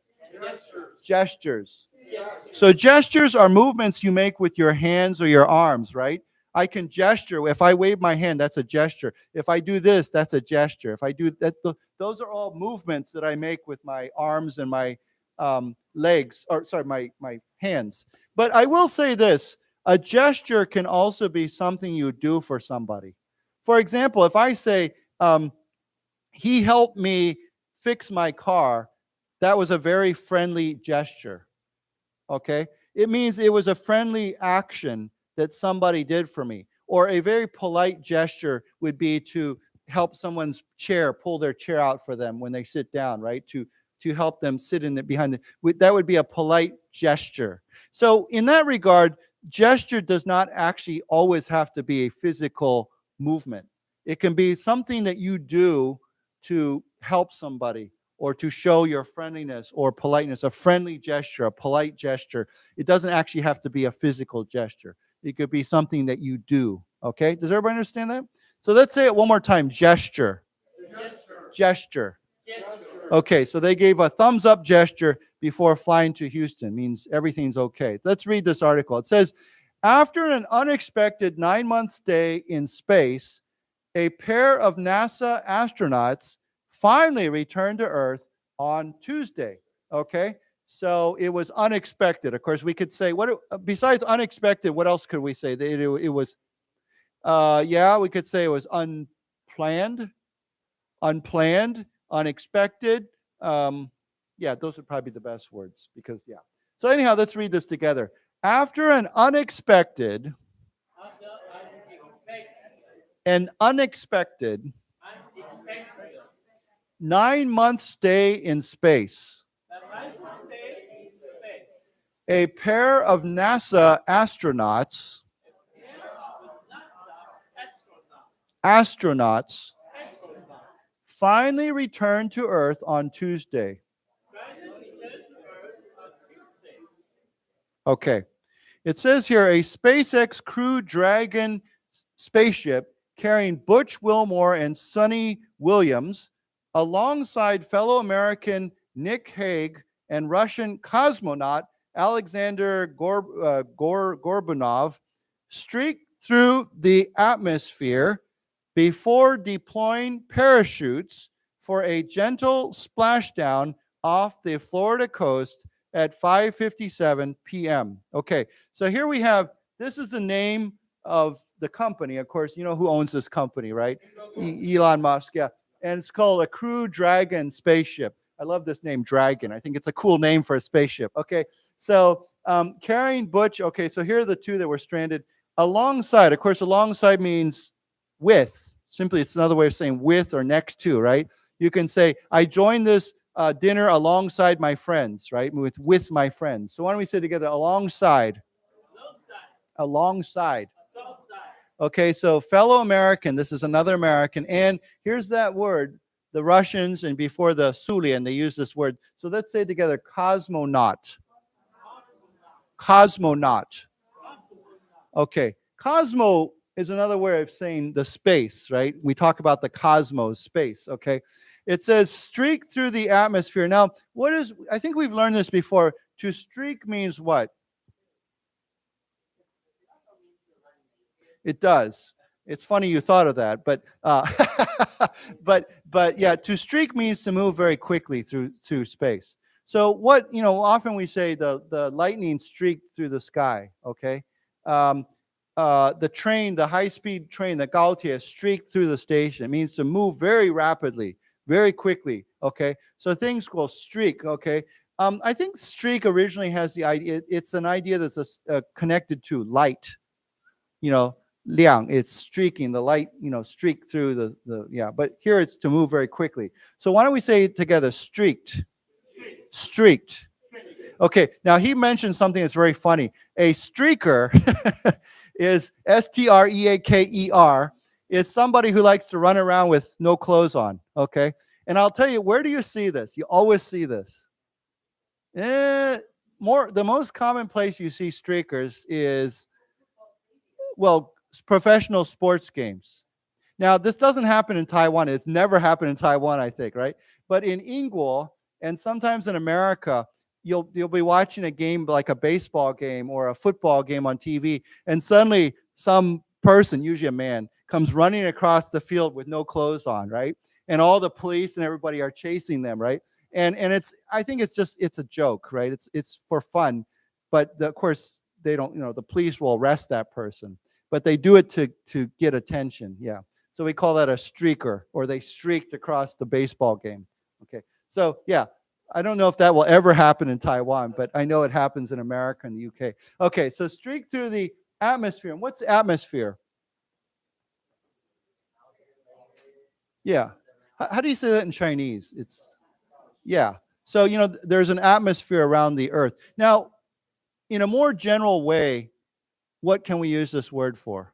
Gestures. So gestures are movements you make with your hands or your arms, right? I can gesture. If I wave my hand, that's a gesture. If I do this, that's a gesture. If I do that, those are all movements that I make with my arms and my legs, or sorry, my hands. But I will say this, a gesture can also be something you do for somebody. For example, if I say, he helped me fix my car, that was a very friendly gesture. Okay? It means it was a friendly action that somebody did for me. Or a very polite gesture would be to help someone's chair, pull their chair out for them when they sit down, right? To help them sit in behind that would be a polite gesture. So in that regard, gesture does not actually always have to be a physical movement. It can be something that you do to help somebody, or to show your friendliness or politeness, a friendly gesture, a polite gesture. It doesn't actually have to be a physical gesture. It could be something that you do, okay? Does everybody understand that? So let's say it one more time, gesture. Gesture. Okay, so they gave a thumbs up gesture before flying to Houston, means everything's okay. Let's read this article. It says, after an unexpected 9-month stay in space, a pair of NASA astronauts finally returned to Earth on Tuesday. Okay, so it was unexpected. Of course, we could say besides unexpected. What else could we say? It was, we could say it was unplanned, unexpected. Those would probably be the best words because So anyhow, let's read this together. After an unexpected 9-month stay in space. A pair of NASA astronauts finally returned to Earth on Tuesday. Okay. It says here a SpaceX Crew Dragon spaceship carrying Butch Wilmore and Sonny Williams, alongside fellow American Nick Hague and Russian cosmonaut Alexander Gorbanov, streaked through the atmosphere before deploying parachutes for a gentle splashdown off the Florida coast at 5:57 p.m. Okay, so here we have, this is the name of the company. Of course, you know who owns this company, right? Elon Musk, yeah. And it's called a Crew Dragon spaceship. I love this name, Dragon. I think it's a cool name for a spaceship. Okay, so carrying Butch. Okay, so here are the two that were stranded alongside. Of course, alongside means with. Simply, it's another way of saying with or next to, right? You can say, I joined this dinner alongside my friends, right? With my friends. So why don't we say together, alongside. Alongside. Okay, so fellow American, this is another American. And here's that word, the Russians, and before the Sulian, they use this word. So let's say together, cosmonaut. Cosmonaut. Okay, cosmo is another way of saying the space, right? We talk about the cosmos, space, okay? It says streak through the atmosphere. Now, I think we've learned this before. To streak means what? It does. It's funny you thought of that, but but yeah, to streak means to move very quickly through space. So what, often we say the lightning streaked through the sky, okay? The train, the high-speed train, the Gaotie, streaked through the station. It means to move very rapidly, very quickly, okay? So things will streak, okay? I think streak originally has the idea, it's an idea that's connected to light, liang, it's streaking, the light, streak through but here it's to move very quickly. So why don't we say it together, streaked. Streaked. Okay, now he mentioned something that's very funny. A streaker is S-T-R-E-A-K-E-R, is somebody who likes to run around with no clothes on, okay? And I'll tell you, where do you see this? You always see this. The most common place you see streakers is, professional sports games. Now, this doesn't happen in Taiwan. It's never happened in Taiwan, I think, right? But in Ingguo, and sometimes in America, you'll be watching a game like a baseball game or a football game on TV, and suddenly some person, usually a man, comes running across the field with no clothes on, right? And all the police and everybody are chasing them, right? And I think it's a joke, right? It's for fun, but of course they don't, the police will arrest that person, but they do it to get attention, yeah. So we call that a streaker, or they streaked across the baseball game. Okay, so yeah, I don't know if that will ever happen in Taiwan, but I know it happens in America and the UK. Okay, so streak through the atmosphere. And what's atmosphere? Yeah. How do you say that in Chinese? Yeah. So, there's an atmosphere around the earth. Now, in a more general way, what can we use this word for?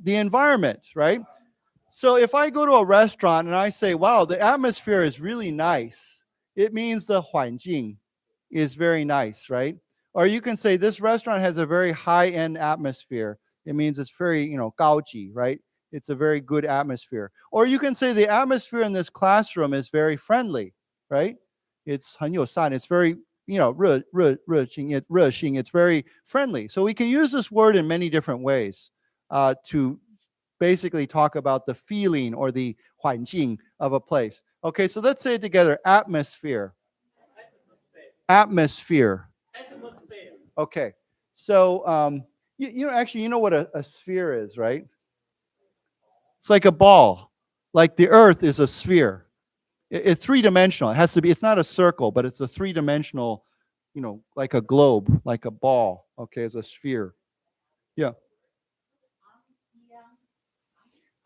The environment, right? So if I go to a restaurant and I say, wow, the atmosphere is really nice, it means the 环境 is very nice, right? Or you can say this restaurant has a very high-end atmosphere. It means it's very, 高级, right? It's a very good atmosphere. Or you can say the atmosphere in this classroom is very friendly, right? It's 很友善. It's very, 热情, it's very friendly. So we can use this word in many different ways to basically talk about the feeling or the 环境 of a place. Okay, so let's say it together. Atmosphere. Atmosphere. Okay, so actually, you know what a sphere is, right? It's like a ball. Like the earth is a sphere. It's three-dimensional. It has to be, it's not a circle, but it's a three-dimensional, like a globe, like a ball. Okay, it's a sphere. Yeah.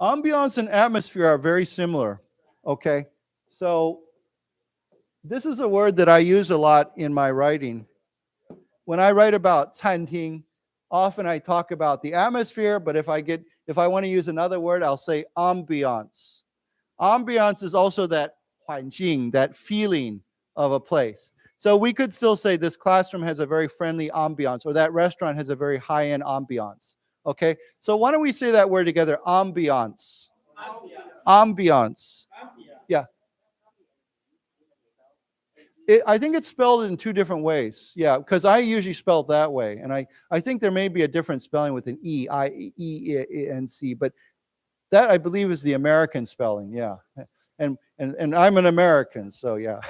Ambiance and atmosphere are very similar, okay? So this is a word that I use a lot in my writing. When I write about 餐厅, often I talk about the atmosphere, but if I want to use another word, I'll say ambiance. Ambiance is also that 环境, that feeling of a place. So we could still say this classroom has a very friendly ambiance, or that restaurant has a very high-end ambiance. Okay, so why don't we say that word together? Ambiance. Ambiance. Yeah. I think it's spelled in two different ways. Yeah, because I usually spell it that way. And I think there may be a different spelling with an E, I-E-N-C, but that I believe is the American spelling. Yeah. And I'm an American, so yeah.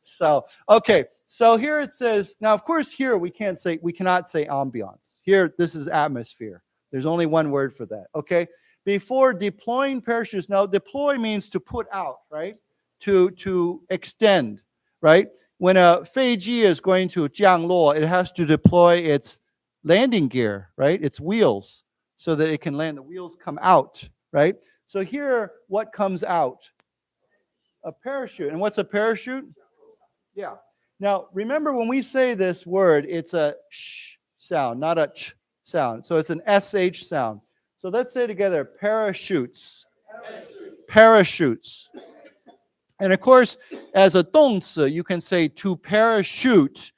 So, okay. So here it says, now of course here we cannot say ambiance. Here, this is atmosphere. There's only one word for that, okay? Before deploying parachutes, now deploy means to put out, right? To extend, right? When a 飞机 is going to 降落, it has to deploy its landing gear, right? Its wheels, so that it can land. The wheels come out, right? So here, what comes out? A parachute. And what's a parachute? Yeah. Now, remember when we say this word, it's a sh sound, not a ch sound. So it's an sh sound. So let's say together, parachutes. Parachutes. And of course, as a 动词, you can say to parachute,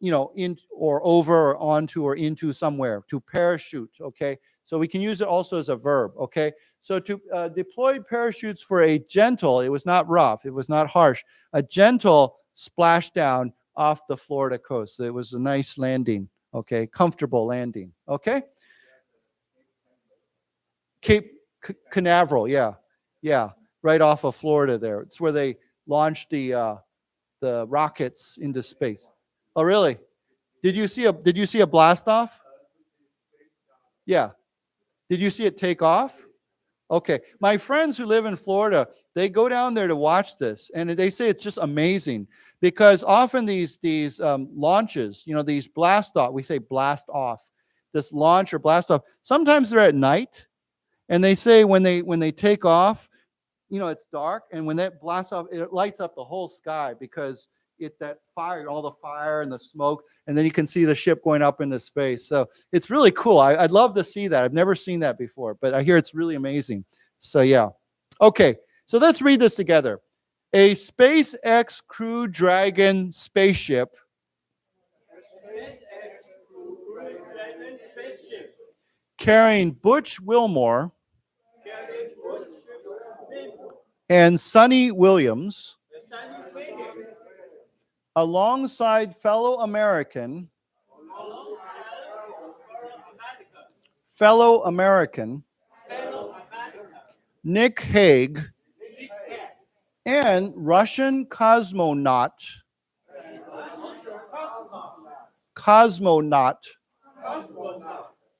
you know, in or over or onto or into somewhere, to parachute, okay? So we can use it also as a verb, okay? So to deploy parachutes for a gentle, it was not rough, it was not harsh, a gentle splashdown off the Florida coast. So it was a nice landing, okay? Comfortable landing, okay? Cape Canaveral, yeah, yeah. Right off of Florida there. It's where they launched the rockets into space. Oh, really? Did you see a blast off? Yeah. Did you see it take off? Okay. My friends who live in Florida, they go down there to watch this, and they say it's just amazing because often these launches, you know, these blast off, we say blast off, this launch or blast off, sometimes they're at night, and they say when they take off, you know, it's dark, and when that blasts off, it lights up the whole sky because that fire, all the fire and the smoke, and then you can see the ship going up into space. So it's really cool. I'd love to see that. I've never seen that before, but I hear it's really amazing. So yeah. Okay, so let's read this together. A SpaceX Crew Dragon spaceship carrying Butch Wilmore and Sonny Williams, alongside fellow American Nick Hague and Russian cosmonaut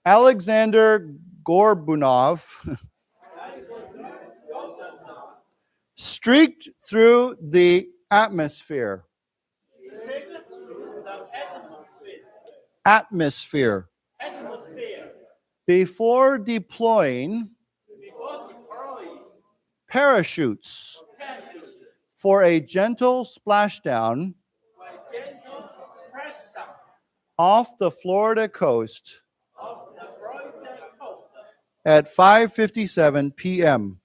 Alexander Gorbunov streaked through the atmosphere. Before deploying parachutes for a gentle splashdown off the Florida coast at 5:57 p.m.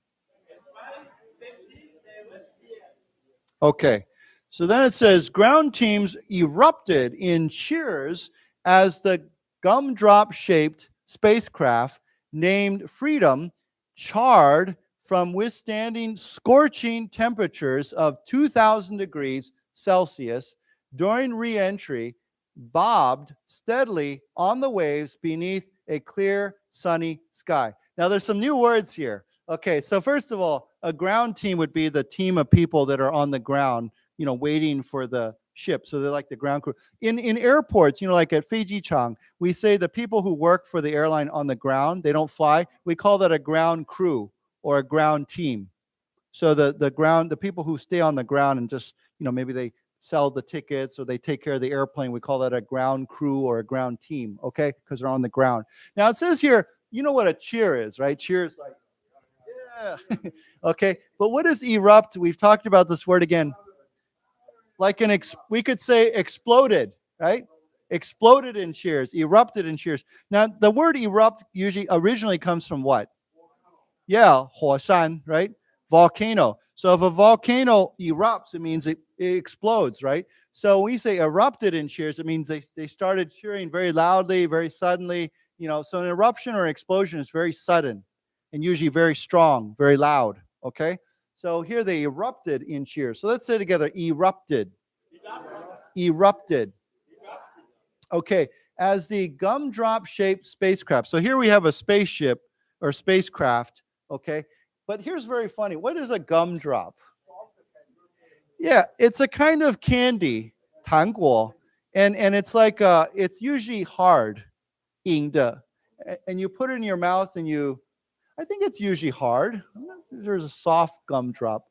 Okay, so then it says ground teams erupted in cheers as the gumdrop-shaped spacecraft named Freedom charred from withstanding scorching temperatures of 2,000 degrees Celsius during re-entry, bobbed steadily on the waves beneath a clear, sunny sky. Now, there's some new words here. Okay, so first of all, a ground team would be the team of people that are on the ground, you know, waiting for the ship. So they're like the ground crew. In airports, you know, like at Feijichang, we say the people who work for the airline on the ground, they don't fly. We call that a ground crew or a ground team. So the people who stay on the ground and just, you know, maybe they sell the tickets or they take care of the airplane, we call that a ground crew or a ground team, okay? Because they're on the ground. Now it says here, you know what a cheer is, right? Cheer is like, yeah. Okay, but what is erupt? We've talked about this word again. Like we could say exploded, right? Exploded in cheers, erupted in cheers. Now, the word erupt usually originally comes from what? Yeah, 火山, right? Volcano. So if a volcano erupts, it means it explodes, right? So when we say erupted in cheers, it means they started cheering very loudly, very suddenly. So an eruption or an explosion is very sudden and usually very strong, very loud, okay? So here they erupted in cheers. So let's say together, erupted. Erupted. Okay, as the gumdrop-shaped spacecraft. So here we have a spaceship or spacecraft, okay? But here's very funny. What is a gumdrop? Yeah, it's a kind of candy, 糖果, and it's like it's usually hard, 硬的, and you put it in your mouth and I think it's usually hard. There's a soft gumdrop.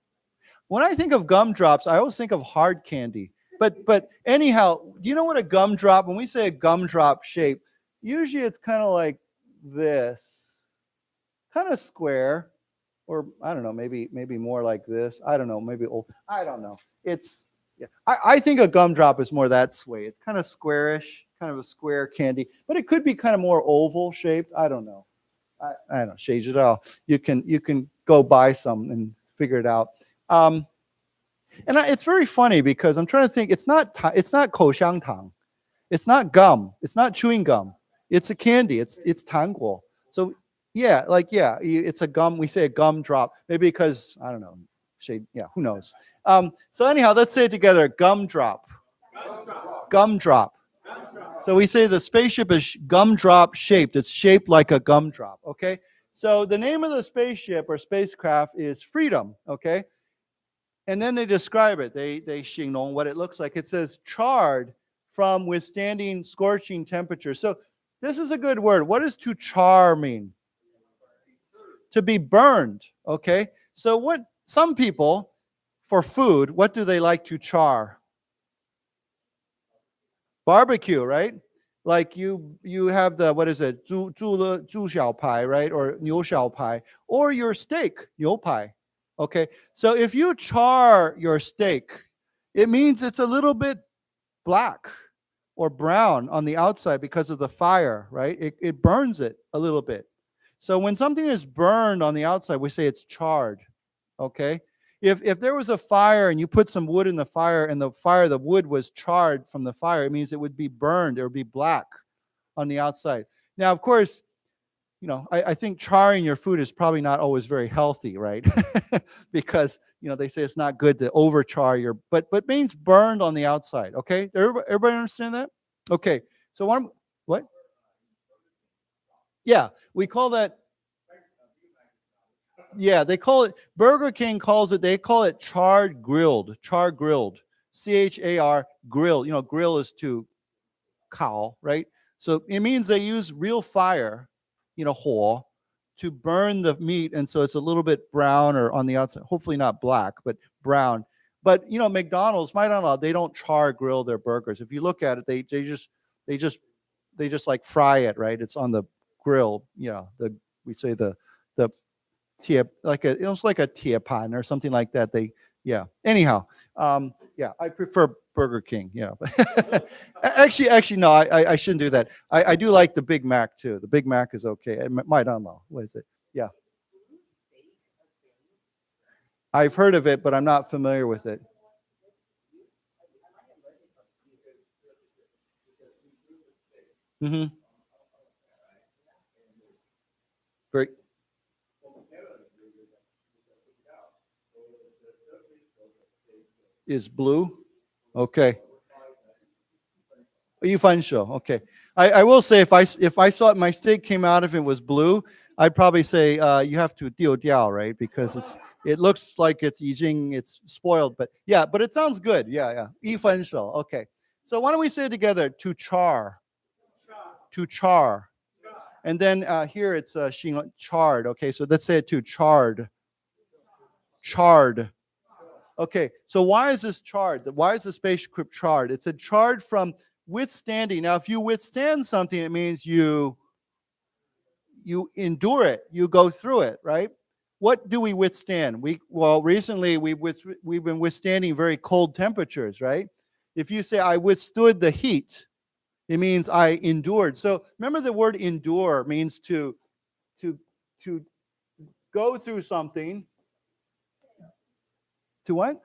When I think of gumdrops, I always think of hard candy. But anyhow, do you know what a gumdrop? When we say a gumdrop shape, usually it's kind of like this, kind of square. Or I don't know, maybe more like this. I don't know, I don't know. I think a gumdrop is more that way. It's kind of squarish, kind of a square candy, but it could be kind of more oval shaped. I don't know. I don't know, 谁知道? You can go buy some and figure it out. And it's very funny because I'm trying to think. It's not 口香糖. It's not gum. It's not chewing gum. It's a candy. It's 糖果. So. Yeah, it's a gum. We say a gum drop, maybe because I don't know. Yeah, who knows? So anyhow, let's say it together: gumdrop. Gumdrop. So we say the spaceship is gumdrop shaped. It's shaped like a gumdrop. Okay. So the name of the spaceship or spacecraft is Freedom. Okay. And then they describe it. They 形容 what it looks like. It says charred from withstanding scorching temperatures. So this is a good word. What does to char mean? To be burned, okay? So what some people, for food, what do they like to char? Barbecue, right? Like you have the, what is it? 猪小排, right? Or 牛小排. Or your steak, 牛排. Okay? So if you char your steak, it means it's a little bit black or brown on the outside because of the fire, right? It burns it a little bit. So when something is burned on the outside, we say it's charred, okay? If there was a fire and you put some wood in the fire and the wood was charred from the fire, it means it would be burned. It would be black on the outside. Now, of course, I think charring your food is probably not always very healthy, right? Because, they say it's not good to overchar but means burned on the outside, okay? Everybody understand that? Okay, so what? Yeah, we call that. Yeah, they call it, Burger King they call it charred grilled, char grilled, CHAR grill. Grill is to 烤, right? So it means they use real fire, 火, to burn the meat. And so it's a little bit brown or on the outside, hopefully not black, but brown. But, McDonald's, they don't char grill their burgers. If you look at it, they just like fry it, right? It's on the grill, we say the tie, it was like a tie pan or something like that. Anyhow, I prefer Burger King. Yeah, actually, no, I shouldn't do that. I do like the Big Mac too. The Big Mac is okay. I don't know. What is it? Yeah, I've heard of it, but I'm not familiar with it. Mm-hmm. Great. Is blue? Okay. 一番手. Okay. I will say if I saw my steak came out, if it was blue, I'd probably say you have to 丢掉, right? Because it looks like it's spoiled, but it sounds good. Yeah. 一番手. Okay. So why don't we say it together? To char. To char. And then here it's charred. Okay, so let's say it too. Charred. Charred. Okay, so why is this charred? Why is the spaceship charred? It's a charred from withstanding. Now, if you withstand something, it means you you endure it. You go through it, right? What do we withstand? Recently we've been withstanding very cold temperatures, right? If you say I withstood the heat, it means I endured. So remember, the word endure means to go through something. To what?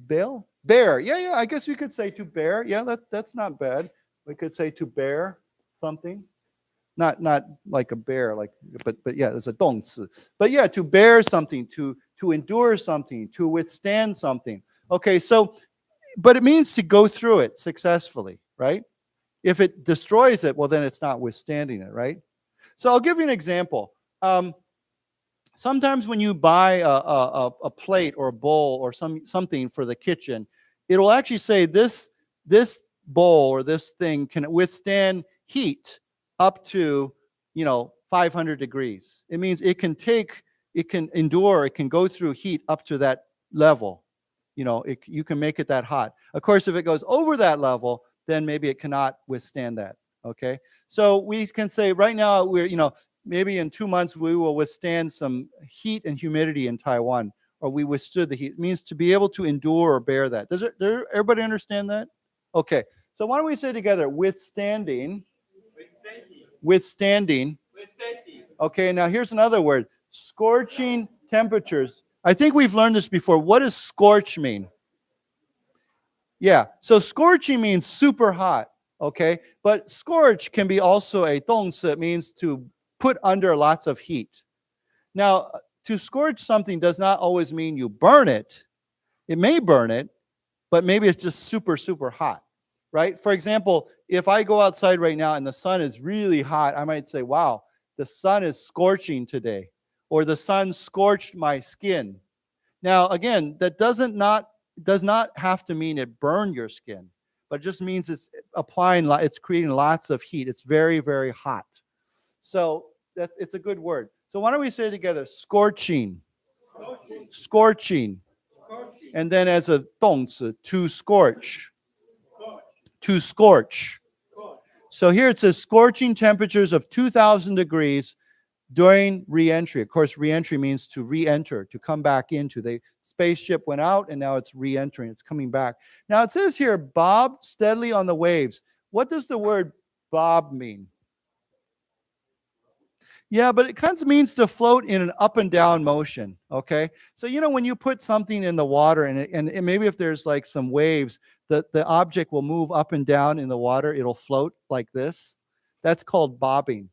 Bear. Yeah. I guess you could say to bear. Yeah, that's not bad. We could say to bear something. Not like a bear, but yeah, there's a 动词. But yeah, to bear something, to endure something, to withstand something. Okay, so, but it means to go through it successfully, right? If it destroys it, well, then it's not withstanding it, right? So I'll give you an example. Sometimes when you buy a plate or a bowl or something for the kitchen, it'll actually say this bowl or this thing can withstand heat up to 500 degrees. It means it can endure, it can go through heat up to that level. You can make it that hot. Of course, if it goes over that level, then maybe it cannot withstand that. Okay, so we can say right now maybe in 2 months we will withstand some heat and humidity in Taiwan, or we withstood the heat. It means to be able to endure or bear that. Does everybody understand that? Okay, so why don't we say together, withstanding. Okay, now here's another word, scorching temperatures. I think we've learned this before. What does scorch mean? Yeah, so scorching means super hot, okay? But scorch can be also a 动词. It means to put under lots of heat. Now, to scorch something does not always mean you burn it. It may burn it, but maybe it's just super, super hot, right? For example, if I go outside right now and the sun is really hot, I might say, wow, the sun is scorching today, or the sun scorched my skin. Now, again, that does not have to mean it burned your skin, but it just means it's creating lots of heat. It's very, very hot. So it's a good word. So why don't we say it together? Scorching. And then as a 动词, to scorch. To scorch. So here it says scorching temperatures of 2,000 degrees during re-entry. Of course, re-entry means to re-enter, to come back into. The spaceship went out and now it's re-entering. It's coming back. Now it says here, bob steadily on the waves. What does the word bob mean? Yeah, but it kind of means to float in an up and down motion, okay? So, when you put something in the water and maybe if there's like some waves, the object will move up and down in the water. It'll float like this. That's called bobbing,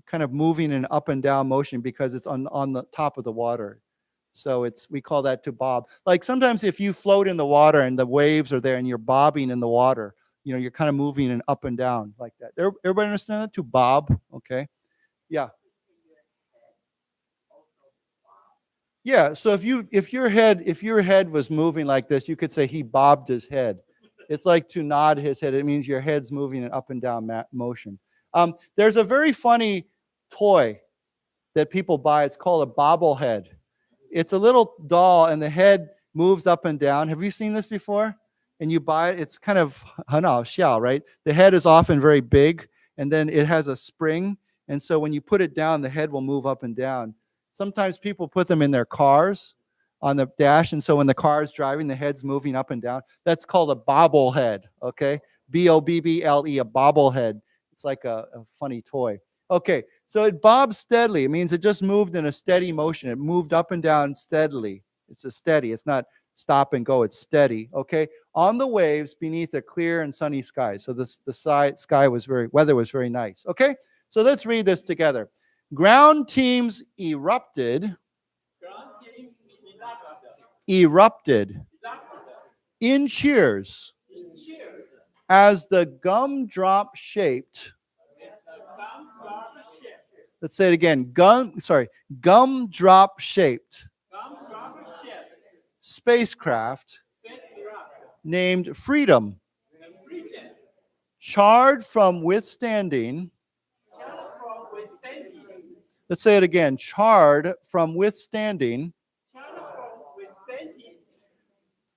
kind of moving in an up and down motion because it's on the top of the water. So we call that to bob. Like sometimes if you float in the water and the waves are there and you're bobbing in the water, you're kind of moving in up and down like that. Everybody understand that? To bob, okay? Yeah. Yeah, so if your head was moving like this, you could say he bobbed his head. It's like to nod his head. It means your head's moving in up and down motion. There's a very funny toy that people buy. It's called a bobblehead. It's a little doll and the head moves up and down. Have you seen this before? And you buy it. It's kind of 很好笑, right? The head is often very big and then it has a spring. And so when you put it down, the head will move up and down. Sometimes people put them in their cars on the dash, and so when the car is driving, the head's moving up and down. That's called a bobblehead, okay? B-O-B-B-L-E, a bobblehead. It's like a funny toy. Okay, so it bobs steadily. It means it just moved in a steady motion. It moved up and down steadily. It's a steady. It's not stop and go. It's steady, okay? On the waves beneath a clear and sunny sky. So the weather was very nice, okay? So let's read this together. Ground teams erupted in cheers as the gumdrop shaped. Let's say it again. Gumdrop shaped spacecraft named Freedom charred from withstanding. Let's say it again. Charred from withstanding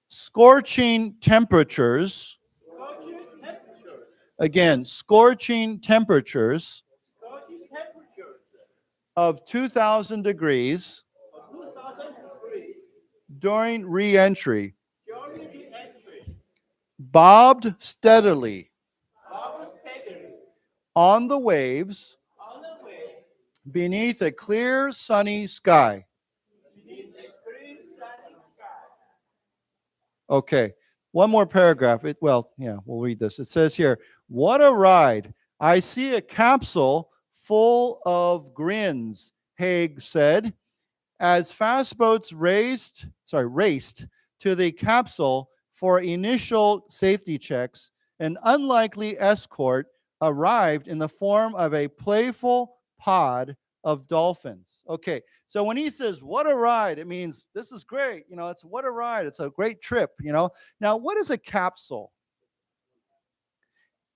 scorching temperatures. Again, scorching temperatures of 2,000 degrees during re-entry, bobbed steadily on the waves beneath a clear sunny sky. Okay, one more paragraph. We'll read this. It says here, what a ride. I see a capsule full of grins, Haig said, as fast boats raced to the capsule for initial safety checks. An unlikely escort arrived in the form of a playful pod of dolphins. Okay, so when he says, what a ride, it means this is great. It's what a ride. It's a great trip, Now, what is a capsule?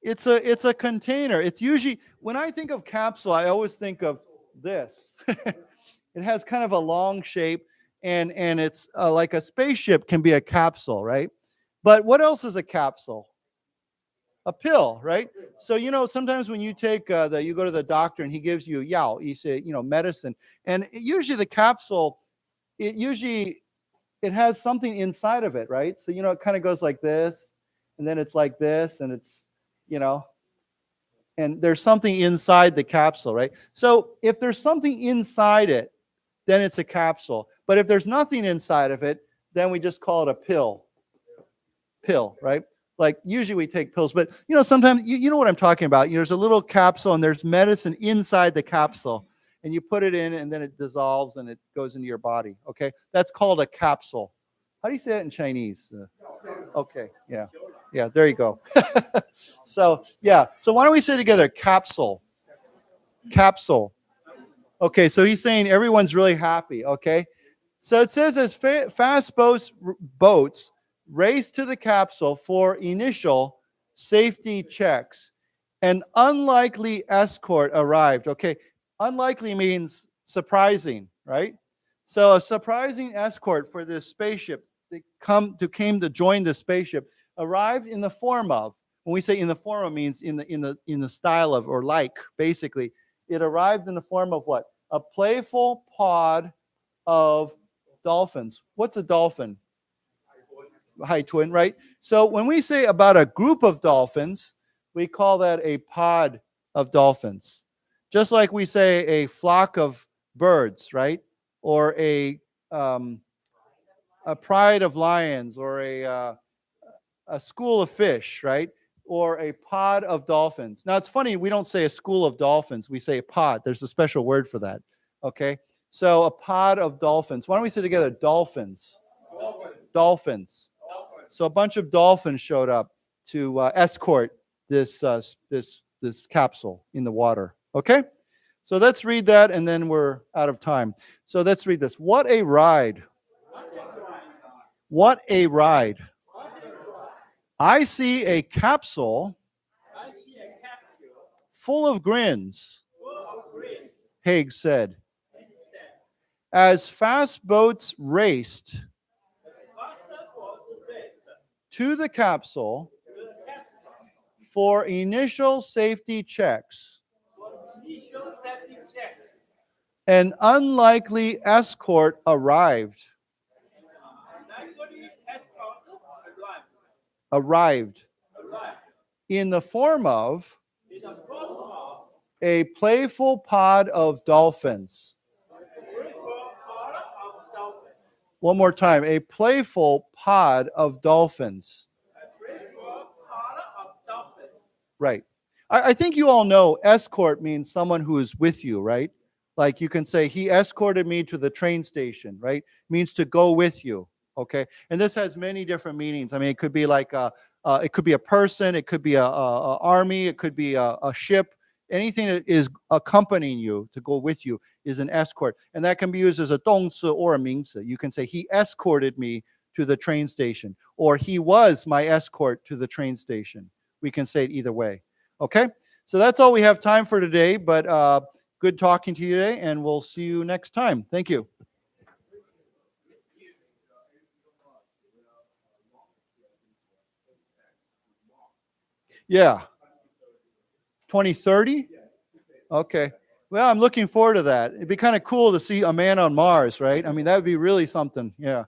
It's a container. It's usually, when I think of capsule, I always think of this. It has kind of a long shape, and it's like a spaceship can be a capsule, right? But what else is a capsule? A pill, right? So, sometimes when you take you go to the doctor and he gives you yao, you say, medicine. And usually the capsule, it has something inside of it, right? So, it kind of goes like this, and then it's like this, and it's, and there's something inside the capsule, right? So if there's something inside it, then it's a capsule. But if there's nothing inside of it, then we just call it a pill. Pill, right? Like usually we take pills, but sometimes you know what I'm talking about. There's a little capsule and there's medicine inside the capsule, and you put it in and then it dissolves and it goes into your body. Okay, that's called a capsule. How do you say that in Chinese? Okay, yeah, there you go. So why don't we say together capsule? Capsule. Okay, so he's saying everyone's really happy. Okay, so it says as fast boats race to the capsule for initial safety checks, an unlikely escort arrived. Okay, unlikely means surprising, right? So a surprising escort for this spaceship that came to join the spaceship arrived in the form of. When we say in the form of, means in the style of, or like, basically, it arrived in the form of what? A playful pod of dolphins. What's a dolphin? High twin, right? So when we say about a group of dolphins, we call that a pod of dolphins. Just like we say a flock of birds, right? Or a pride of lions, or a school of fish, right? Or a pod of dolphins. Now it's funny, we don't say a school of dolphins, we say a pod. There's a special word for that. Okay? So a pod of dolphins. Why don't we say together dolphins? Dolphins. So a bunch of dolphins showed up to escort this capsule in the water. Okay? So let's read that, and then we're out of time. So let's read this. What a ride. What a ride. I see a capsule full of grins, Haig said. As fast boats raced to the capsule for initial safety checks, an unlikely escort arrived. In the form of a playful pod of dolphins. One more time, a playful pod of dolphins. Right. I think you all know escort means someone who is with you, right? Like you can say, he escorted me to the train station, right? Means to go with you, okay? And this has many different meanings. I mean, it could be like it could be a person, it could be a army, it could be a ship. Anything that is accompanying you to go with you is an escort. And that can be used as a 动词 or a 名词. You can say, he escorted me to the train station, or he was my escort to the train station. We can say it either way. Okay? So that's all we have time for today, but good talking to you today, and we'll see you next time. Thank you. Yeah. 2030? Okay. Well, I'm looking forward to that. It'd be kind of cool to see a man on Mars, right? I mean, that would be really something. Yeah.